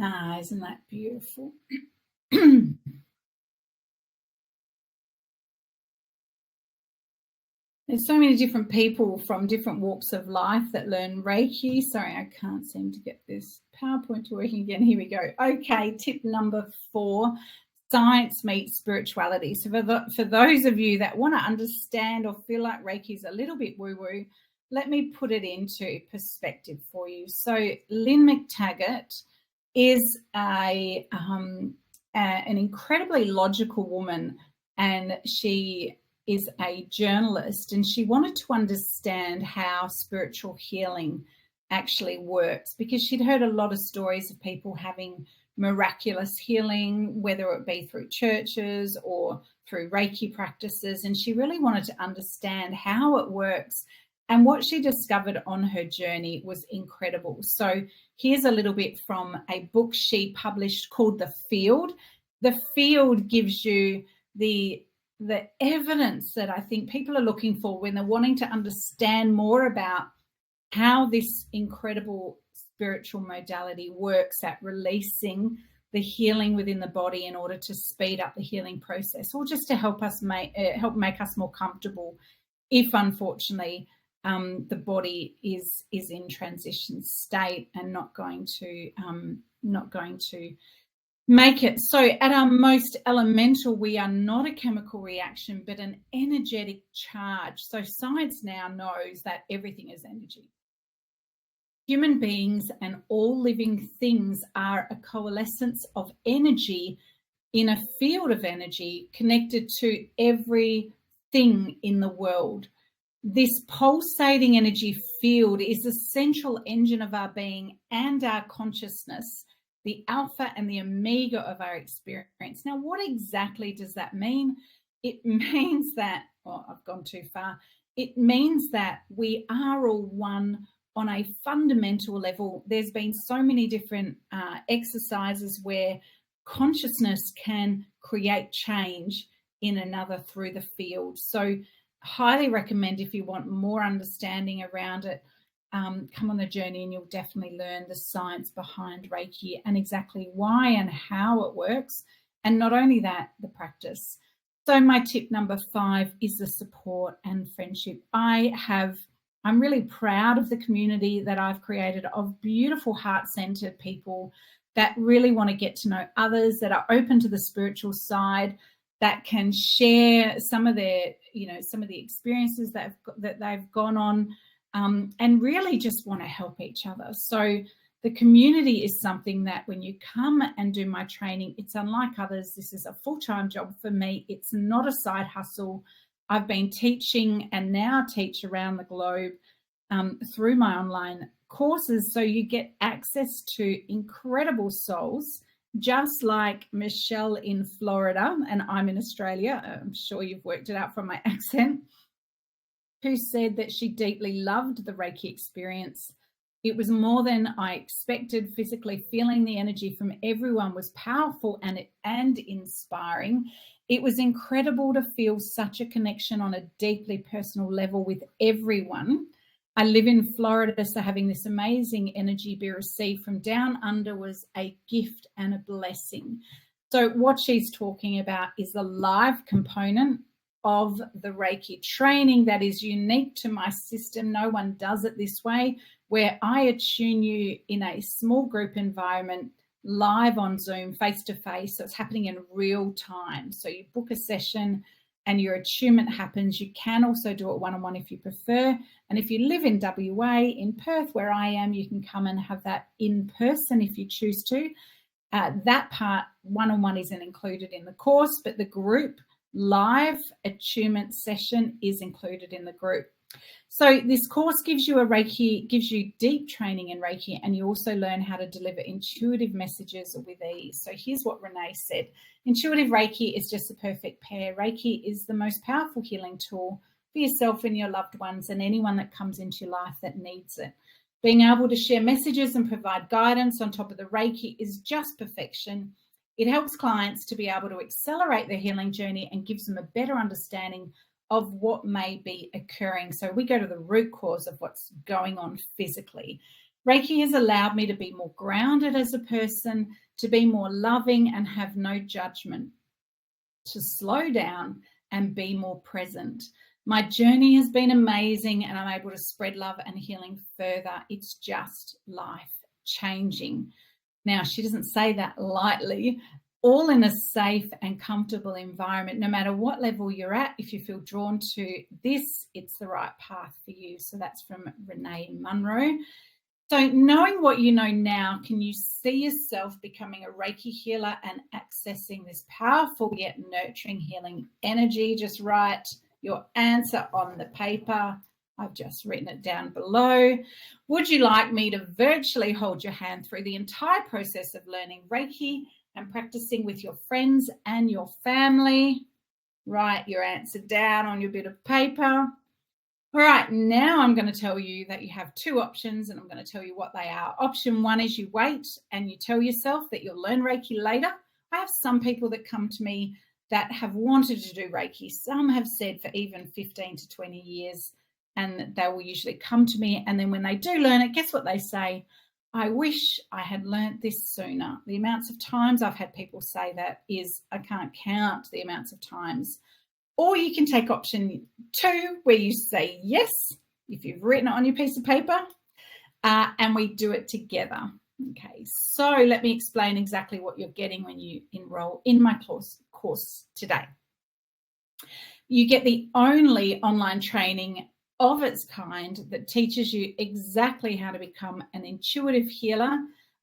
Ah, isn't that beautiful? There's so many different people from different walks of life that learn Reiki. Sorry, I can't seem to get this PowerPoint to working again. Here we go. Okay, tip number 4, science meets spirituality. So for those of you that want to understand or feel like Reiki is a little bit woo-woo, let me put it into perspective for you. So Lynn McTaggart is an incredibly logical woman, and she is a journalist, and she wanted to understand how spiritual healing actually works, because she'd heard a lot of stories of people having miraculous healing, whether it be through churches or through Reiki practices, and she really wanted to understand how it works. And what she discovered on her journey was incredible. So here's a little bit from a book she published called The Field. The Field gives you the evidence that I think people are looking for when they're wanting to understand more about how this incredible spiritual modality works at releasing the healing within the body in order to speed up the healing process, or just to help us make us more comfortable if, unfortunately, the body is in transition state and not going to make it. So at our most elemental, we are not a chemical reaction, but an energetic charge. So science now knows that everything is energy. Human beings and all living things are a coalescence of energy in a field of energy connected to everything in the world. This pulsating energy field is the central engine of our being and our consciousness, the alpha and the omega of our experience. Now, what exactly does that mean? It means that, I've gone too far. It means that we are all one on a fundamental level. There's been so many different exercises where consciousness can create change in another through the field. So highly recommend, if you want more understanding around it, come on the journey, and you'll definitely learn the science behind Reiki and exactly why and how it works. And not only that, the practice. So my tip number 5 is the support and friendship. I'm really proud of the community that I've created of beautiful heart-centered people that really want to get to know others, that are open to the spiritual side, that can share some of their, some of the experiences that they've gone on, and really just want to help each other. So the community is something that when you come and do my training, it's unlike others. This is a full-time job for me. It's not a side hustle. I've been teaching and now teach around the globe through my online courses. So you get access to incredible souls, just like Michelle in Florida, and I'm in Australia. I'm sure you've worked it out from my accent, who said that she deeply loved the Reiki experience. It was more than I expected. Physically feeling the energy from everyone was powerful and inspiring. It was incredible to feel such a connection on a deeply personal level with everyone. I live in Florida, so having this amazing energy be received from down under was a gift and a blessing. So what she's talking about is the live component of the Reiki training that is unique to my system. No one does it this way, where I attune you in a small group environment, live on Zoom, face-to-face. So it's happening in real time. So you book a session and your attunement happens. You can also do it one-on-one if you prefer. And if you live in WA, in Perth, where I am, you can come and have that in person if you choose to. That part, one-on-one, isn't included in the course, but the group live attunement session is included in the group. So this course gives you deep training in Reiki, and you also learn how to deliver intuitive messages with ease. So here's what Renee said. Intuitive Reiki is just the perfect pair. Reiki is the most powerful healing tool for yourself and your loved ones and anyone that comes into your life that needs it. Being able to share messages and provide guidance on top of the Reiki is just perfection. It helps clients to be able to accelerate their healing journey and gives them a better understanding of what may be occurring. So we go to the root cause of what's going on physically. Reiki has allowed me to be more grounded as a person, to be more loving and have no judgment, to slow down and be more present. My journey has been amazing and I'm able to spread love and healing further. It's just life changing. Now, she doesn't say that lightly, all in a safe and comfortable environment. No matter what level you're at, if you feel drawn to this, it's the right path for you. So that's from Renee Munro. So knowing what you know now, can you see yourself becoming a Reiki healer and accessing this powerful yet nurturing healing energy? Just write your answer on the paper. I've just written it down below. Would you like me to virtually hold your hand through the entire process of learning Reiki and practicing with your friends and your family? Write your answer down on your bit of paper. All right, now I'm going to tell you that you have two options and I'm going to tell you what they are. Option one is you wait and you tell yourself that you'll learn Reiki later. I have some people that come to me that have wanted to do Reiki. Some have said for even 15 to 20 years, and they will usually come to me. And then when they do learn it, guess what they say? I wish I had learnt this sooner. The amounts of times I've had people say that is, I can't count the amounts of times. Or you can take option two, where you say yes, if you've written it on your piece of paper, and we do it together. Okay, so let me explain exactly what you're getting when you enroll in my course today. You get the only online training of its kind that teaches you exactly how to become an intuitive healer.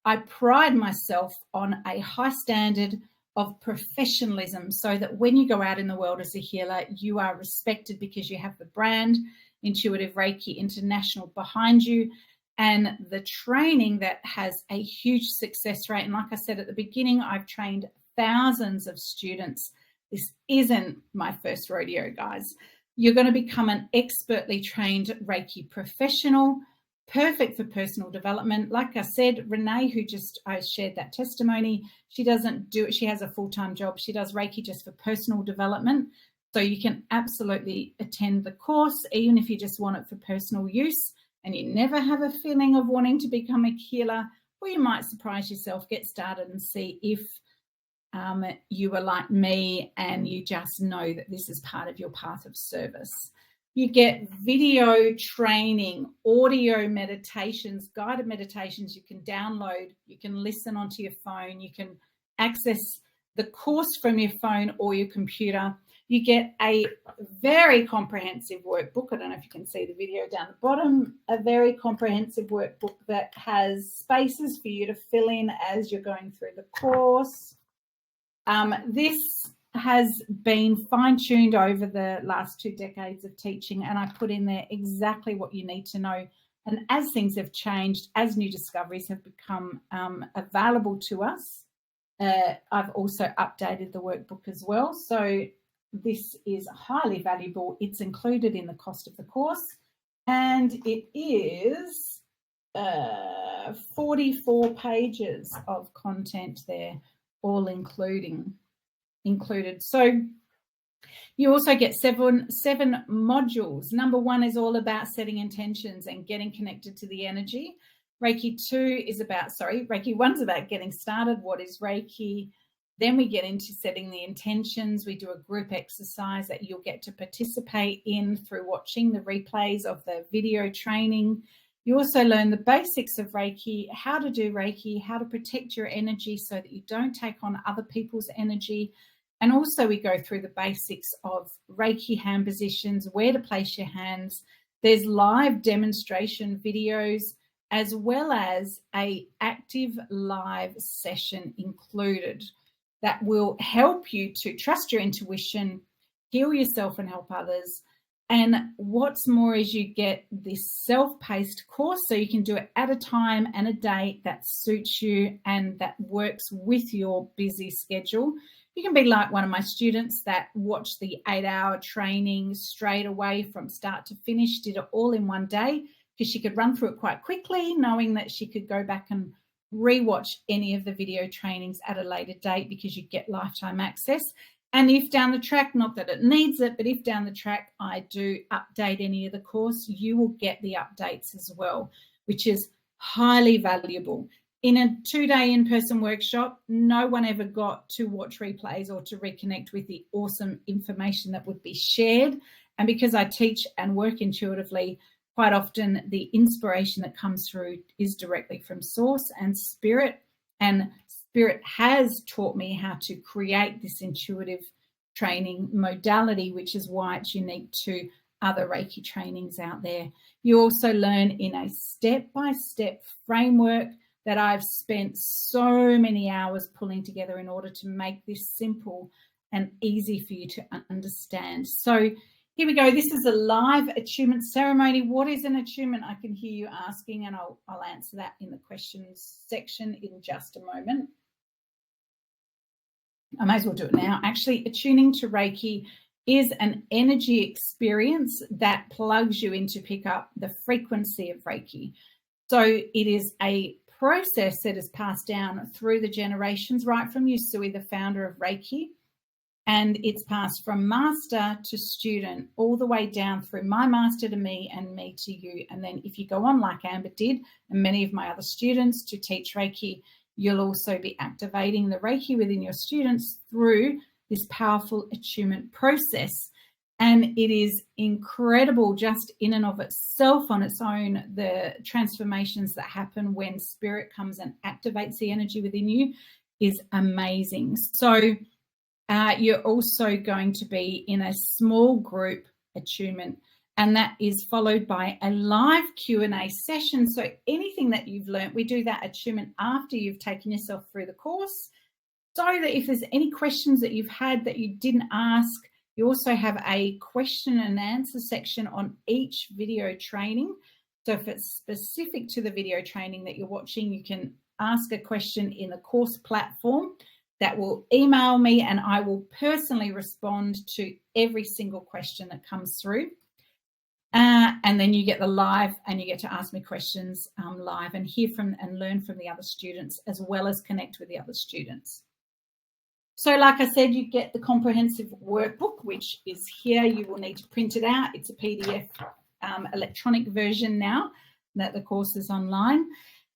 I pride myself on a high standard of professionalism so that when you go out in the world as a healer, you are respected because you have the brand Intuitive Reiki International behind you and the training that has a huge success rate. And like I said at the beginning, I've trained thousands of students. This isn't my first rodeo, guys. You're going to become an expertly trained Reiki professional, perfect for personal development. Like I said, Renee, I shared that testimony, she doesn't do it. She has a full-time job. She does Reiki just for personal development. So you can absolutely attend the course, even if you just want it for personal use and you never have a feeling of wanting to become a healer, or you might surprise yourself, get started and see if you are like me and you just know that this is part of your path of service. You get video training, audio meditations, guided meditations you can download, you can listen onto your phone, you can access the course from your phone or your computer. You get a very comprehensive workbook. I don't know if you can see the video down the bottom, a very comprehensive workbook that has spaces for you to fill in as you're going through the course. This has been fine-tuned over the last 2 decades of teaching, and I put in there exactly what you need to know. And as things have changed, as new discoveries have become available to us, I've also updated the workbook as well. So this is highly valuable. It's included in the cost of the course, and it is 44 pages of content there, all included. So you also get seven modules. Number 1 is all about setting intentions and getting connected to the energy. Reiki 1's about getting started. What is Reiki? Then we get into setting the intentions. We do a group exercise that you'll get to participate in through watching the replays of the video training. You also learn the basics of Reiki, how to do Reiki, how to protect your energy so that you don't take on other people's energy. And also we go through the basics of Reiki hand positions, where to place your hands. There's live demonstration videos as well as an active live session included that will help you to trust your intuition, heal yourself and help others. And what's more is you get this self-paced course, so you can do it at a time and a date that suits you and that works with your busy schedule. You can be like one of my students that watched the 8-hour training straight away from start to finish, did it all in one day because she could run through it quite quickly, knowing that she could go back and rewatch any of the video trainings at a later date because you get lifetime access. And if down the track, not that it needs it, but if down the track I do update any of the course, you will get the updates as well, which is highly valuable. In a 2-day in-person workshop, no one ever got to watch replays or to reconnect with the awesome information that would be shared. And because I teach and work intuitively, quite often the inspiration that comes through is directly from source and spirit. And spirit has taught me how to create this intuitive training modality, which is why it's unique to other Reiki trainings out there. You also learn in a step-by-step framework that I've spent so many hours pulling together in order to make this simple and easy for you to understand. So here we go. This is a live attunement ceremony. What is an attunement? I can hear you asking, and I'll answer that in the questions section in just a moment. I may as well do it now. Actually, attuning to Reiki is an energy experience that plugs you in to pick up the frequency of Reiki. So it is a process that is passed down through the generations, right from Usui, the founder of Reiki, and it's passed from master to student all the way down through my master to me and me to you. And then if you go on like Amber did and many of my other students to teach Reiki, you'll also be activating the Reiki within your students through this powerful attunement process. And it is incredible just in and of itself on its own, the transformations that happen when spirit comes and activates the energy within you is amazing. So you're also going to be in a small group attunement, and that is followed by a live Q&A session. So anything that you've learned, we do that attunement after you've taken yourself through the course, so that if there's any questions that you've had that you didn't ask, you also have a question and answer section on each video training. So if it's specific to the video training that you're watching, you can ask a question in the course platform that will email me, and I will personally respond to every single question that comes through. And then you get the live, and you get to ask me questions live and hear from and learn from the other students, as well as connect with the other students. So like I said, you get the comprehensive workbook, which is here. You will need to print it out. It's a PDF electronic version now that the course is online.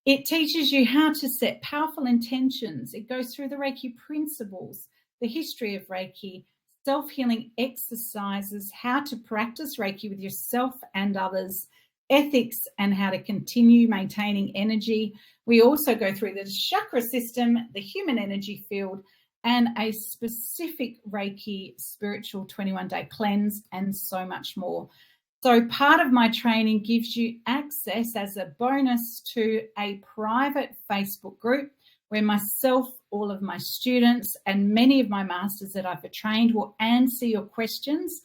It teaches you how to set powerful intentions. It goes through the Reiki principles, the history of Reiki, self-healing exercises, how to practice Reiki with yourself and others, ethics, and how to continue maintaining energy. We also go through the chakra system, the human energy field, and a specific Reiki spiritual 21-day cleanse, and so much more. So part of my training gives you access as a bonus to a private Facebook group where myself, all of my students, and many of my masters that I've trained will answer your questions.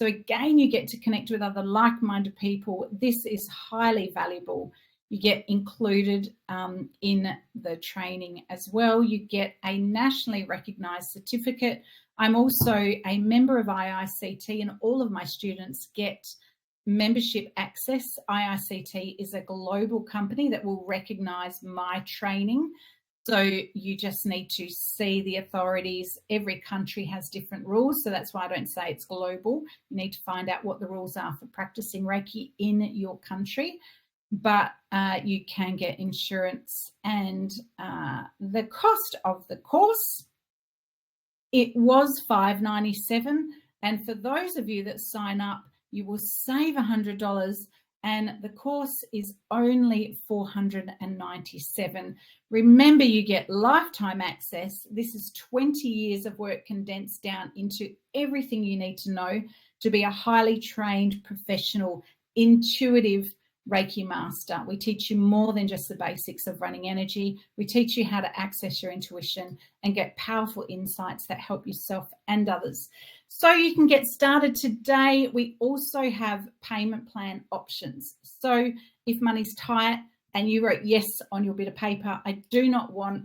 So again, you get to connect with other like-minded people. This is highly valuable. You get included in the training as well. You get a nationally recognized certificate. I'm also a member of IICT, and all of my students get membership access. IICT is a global company that will recognize my training. So you just need to see the authorities. Every country has different rules. So that's why I don't say it's global. You need to find out what the rules are for practicing Reiki in your country. But you can get insurance. And the cost of the course, it was $597. And for those of you that sign up, you will save $100, and the course is only $497. Remember, you get lifetime access. This is 20 years of work condensed down into everything you need to know to be a highly trained, professional, intuitive Reiki master. We teach you more than just the basics of running energy. We teach you how to access your intuition and get powerful insights that help yourself and others. So you can get started today. We also have payment plan options. So if money's tight and you wrote yes on your bit of paper, I do not want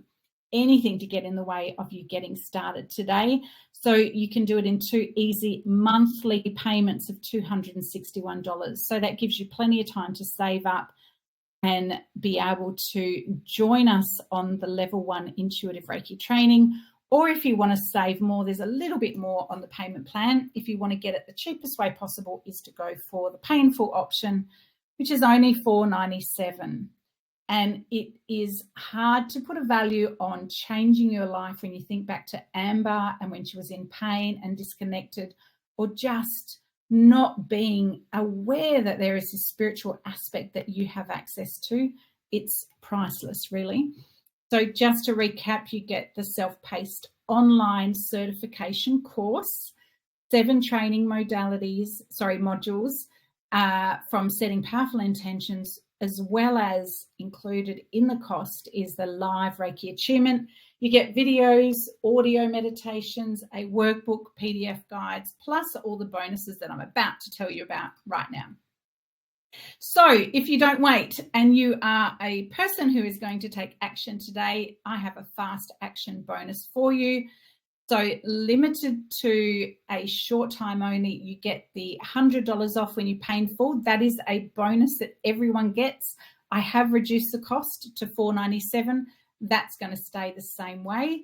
anything to get in the way of you getting started today. So you can do it in 2 easy monthly payments of $261. So that gives you plenty of time to save up and be able to join us on the level 1 intuitive Reiki training. Or if you want to save more, there's a little bit more on the payment plan. If you want to get it the cheapest way possible is to go for the painful option, which is only $497. And it is hard to put a value on changing your life when you think back to Amber and when she was in pain and disconnected, or just not being aware that there is a spiritual aspect that you have access to. It's priceless, really. So just to recap, you get the self-paced online certification course, 7 training modules, from setting powerful intentions, as well as included in the cost is the live Reiki attunement. You get videos, audio meditations, a workbook, PDF guides, plus all the bonuses that I'm about to tell you about right now. So if you don't wait and you are a person who is going to take action today, I have a fast action bonus for you. So limited to a short time only, you get the $100 off when you pay in full. That is a bonus that everyone gets. I have reduced the cost to $497. That's going to stay the same way.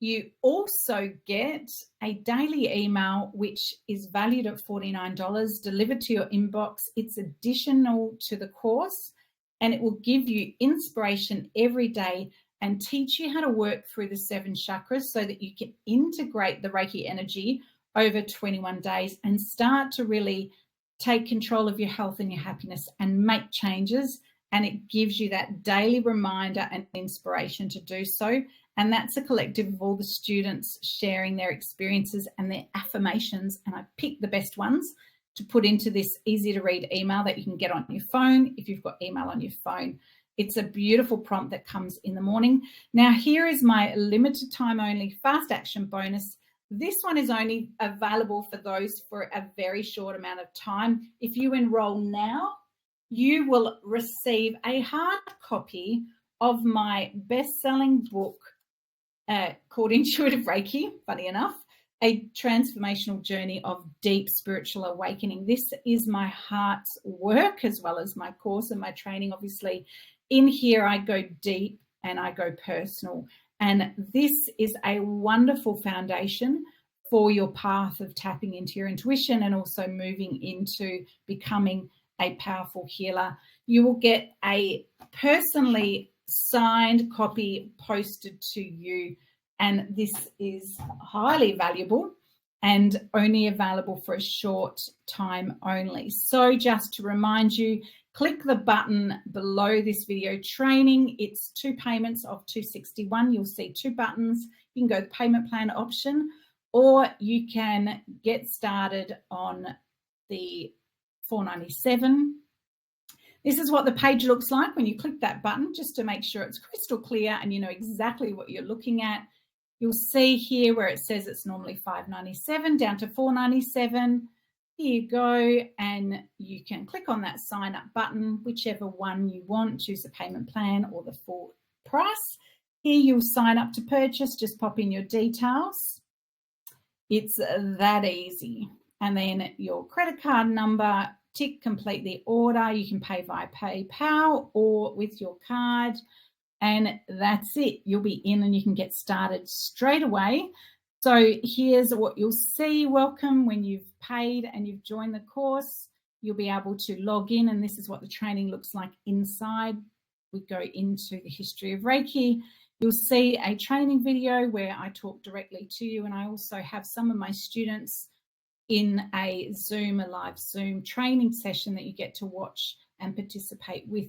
You also get a daily email, which is valued at $49, delivered to your inbox. It's additional to the course, and it will give you inspiration every day and teach you how to work through the 7 chakras so that you can integrate the Reiki energy over 21 days and start to really take control of your health and your happiness and make changes. And it gives you that daily reminder and inspiration to do so. And that's a collective of all the students sharing their experiences and their affirmations. And I picked the best ones to put into this easy to read email that you can get on your phone if you've got email on your phone. It's a beautiful prompt that comes in the morning. Now, here is my limited time only fast action bonus. This one is only available for those for a very short amount of time. If you enroll now, you will receive a hard copy of my best-selling book called Intuitive Reiki, funny enough, a transformational journey of deep spiritual awakening. This is my heart's work as well as my course and my training, obviously. In here, I go deep and I go personal. And this is a wonderful foundation for your path of tapping into your intuition and also moving into becoming a powerful healer. You will get a personally signed copy posted to you, and this is highly valuable and only available for a short time only. So just to remind you, click the button below this video training. It's 2 payments of $261. You'll see 2 buttons. You can go the payment plan option, or you can get started on the $497. This is what the page looks like when you click that button, just to make sure it's crystal clear and you know exactly what you're looking at. You'll see here where it says it's normally $597 down to $497. Here you go, and you can click on that sign up button, whichever one you want. Choose the payment plan or the full price. Here you'll sign up to purchase, just pop in your details. It's that easy. And then your credit card number, tick complete the order. You can pay via PayPal or with your card. And that's it. You'll be in and you can get started straight away. So here's what you'll see. Welcome. When you've paid and you've joined the course, you'll be able to log in, and this is what the training looks like inside. We go into the history of Reiki. You'll see a training video where I talk directly to you, and I also have some of my students in a live Zoom training session that you get to watch and participate with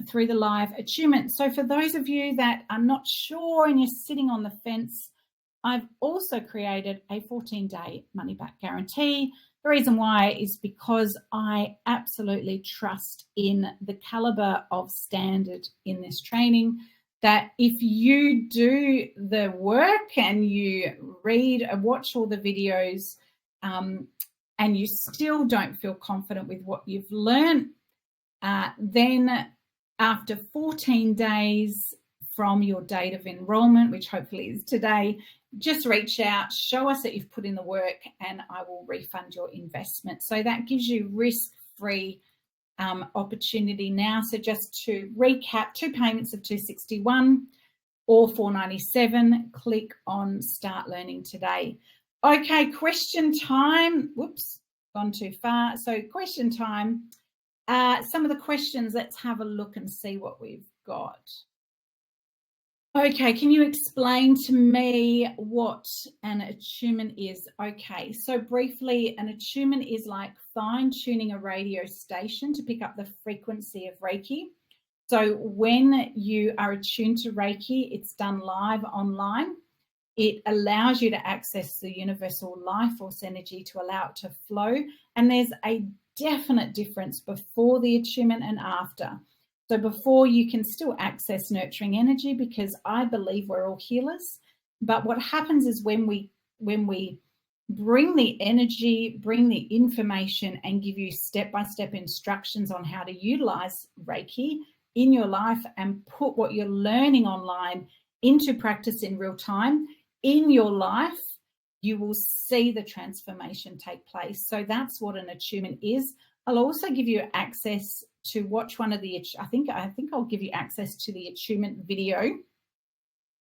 through the live attunement. So for those of you that are not sure and you're sitting on the fence, I've also created a 14-day money-back guarantee. The reason why is because I absolutely trust in the caliber of standard in this training, that if you do the work and you read and watch all the videos and you still don't feel confident with what you've learned, then after 14 days from your date of enrollment, which hopefully is today, just reach out, show us that you've put in the work, and I will refund your investment. So that gives you risk-free opportunity now. So just to recap, 2 payments of $261 or $497. Click on Start Learning Today. Okay, question time. Whoops, gone too far. So question time. some of the questions, let's have a look and see what we've got. Okay, can you explain to me what an attunement is? Okay, so briefly, an attunement is like fine-tuning a radio station to pick up the frequency of Reiki. So when you are attuned to Reiki, it's done live online. It allows you to access the universal life force energy to allow it to flow. And there's a definite difference before the attunement and after. So before, you can still access nurturing energy because I believe we're all healers. But what happens is when we bring the energy, bring the information, and give you step-by-step instructions on how to utilize Reiki in your life and put what you're learning online into practice in real time in your life, you will see the transformation take place. So that's what an attunement is. I'll also give you access to watch one of the, I think I'll give you access to the attunement video.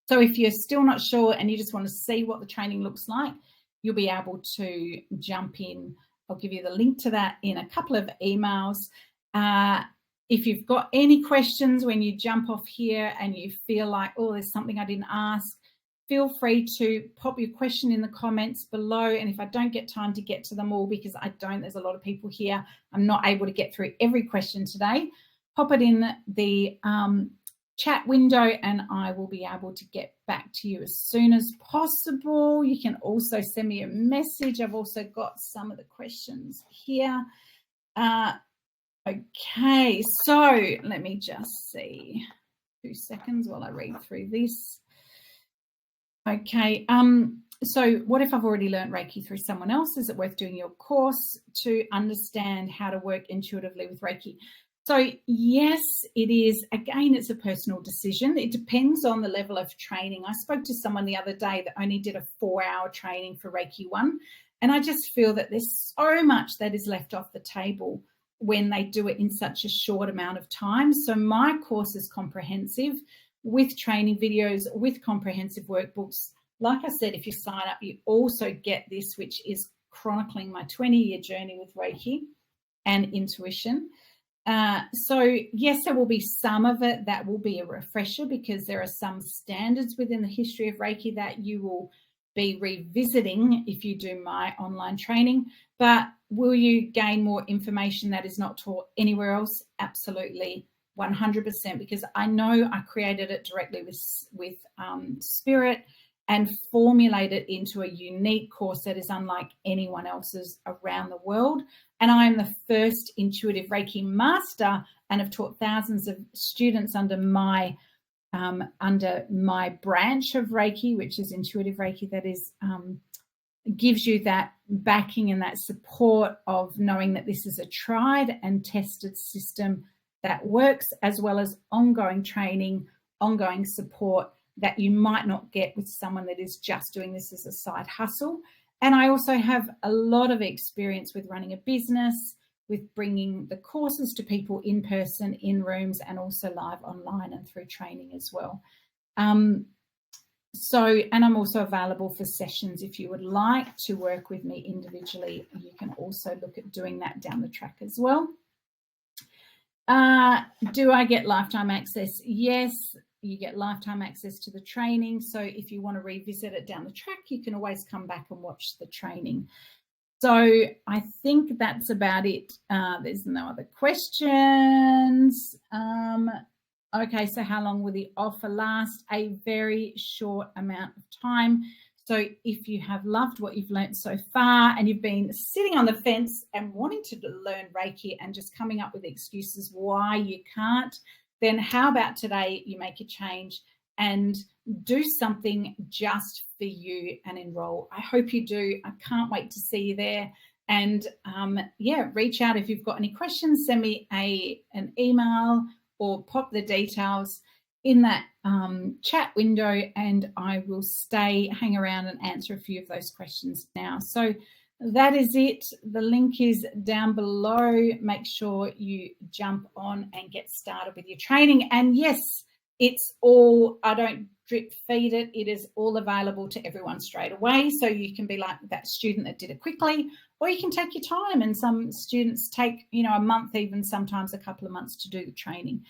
So if you're still not sure and you just want to see what the training looks like, you'll be able to jump in. I'll give you the link to that in a couple of emails. If you've got any questions when you jump off here and you feel like, oh, there's something I didn't ask, feel free to pop your question in the comments below. And if I don't get time to get to them all, because there's a lot of people here, I'm not able to get through every question today, pop it in the chat window and I will be able to get back to you as soon as possible. You can also send me a message. I've also got some of the questions here. Okay, so let me just see 2 seconds while I read through this. Okay, so what if I've already learned Reiki through someone else? Is it worth doing your course to understand how to work intuitively with Reiki? So yes, it is. Again, it's a personal decision. It depends on the level of training. I spoke to someone the other day that only did a 4-hour training for Reiki 1, and I just feel that there's so much that is left off the table when they do it in such a short amount of time. So my course is comprehensive, with training videos, with comprehensive workbooks. Like I said, if you sign up, you also get this, which is chronicling my 20-year journey with Reiki and intuition. So yes, there will be some of it that will be a refresher because there are some standards within the history of Reiki that you will be revisiting if you do my online training. But will you gain more information that is not taught anywhere else? Absolutely. 100%, because I know I created it directly with Spirit and formulated into a unique course that is unlike anyone else's around the world. And I am the first intuitive Reiki master and have taught thousands of students under my branch of Reiki, which is Intuitive Reiki, that is gives you that backing and that support of knowing that this is a tried and tested system that works, as well as ongoing training, ongoing support that you might not get with someone that is just doing this as a side hustle. And I also have a lot of experience with running a business, with bringing the courses to people in person, in rooms, and also live online and through training as well. And I'm also available for sessions. If you would like to work with me individually, you can also look at doing that down the track as well. Do I get lifetime access? Yes, you get lifetime access to the training. So if you want to revisit it down the track, you can always come back and watch the training. So I think that's about it. There's no other questions. Okay, so how long will the offer last? A very short amount of time. So if you have loved what you've learned so far and you've been sitting on the fence and wanting to learn Reiki and just coming up with excuses why you can't, then how about today you make a change and do something just for you and enroll? I hope you do. I can't wait to see you there. And yeah, reach out if you've got any questions. Send me an email or pop the details in that chat window, and I will hang around and answer a few of those questions now. So that is it. The link is down below. Make sure you jump on and get started with your training. And yes, it's all, I don't drip feed it. It is all available to everyone straight away. So you can be like that student that did it quickly, or you can take your time. And some students take, a month, even sometimes a couple of months to do the training.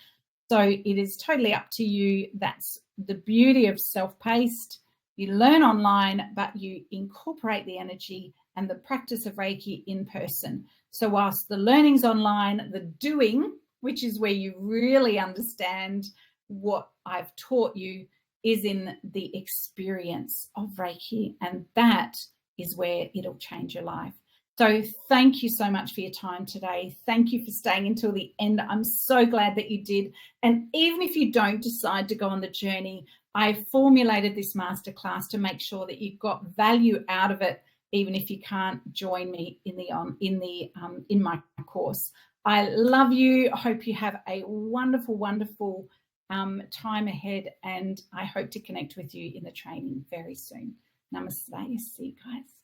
So it is totally up to you. That's the beauty of self-paced. You learn online, but you incorporate the energy and the practice of Reiki in person. So whilst the learning's online, the doing, which is where you really understand what I've taught you, is in the experience of Reiki, and that is where it'll change your life. So thank you so much for your time today. Thank you for staying until the end. I'm so glad that you did. And even if you don't decide to go on the journey, I formulated this masterclass to make sure that you got value out of it, even if you can't join me in my course. I love you. I hope you have a wonderful, wonderful time ahead, and I hope to connect with you in the training very soon. Namaste. See you guys.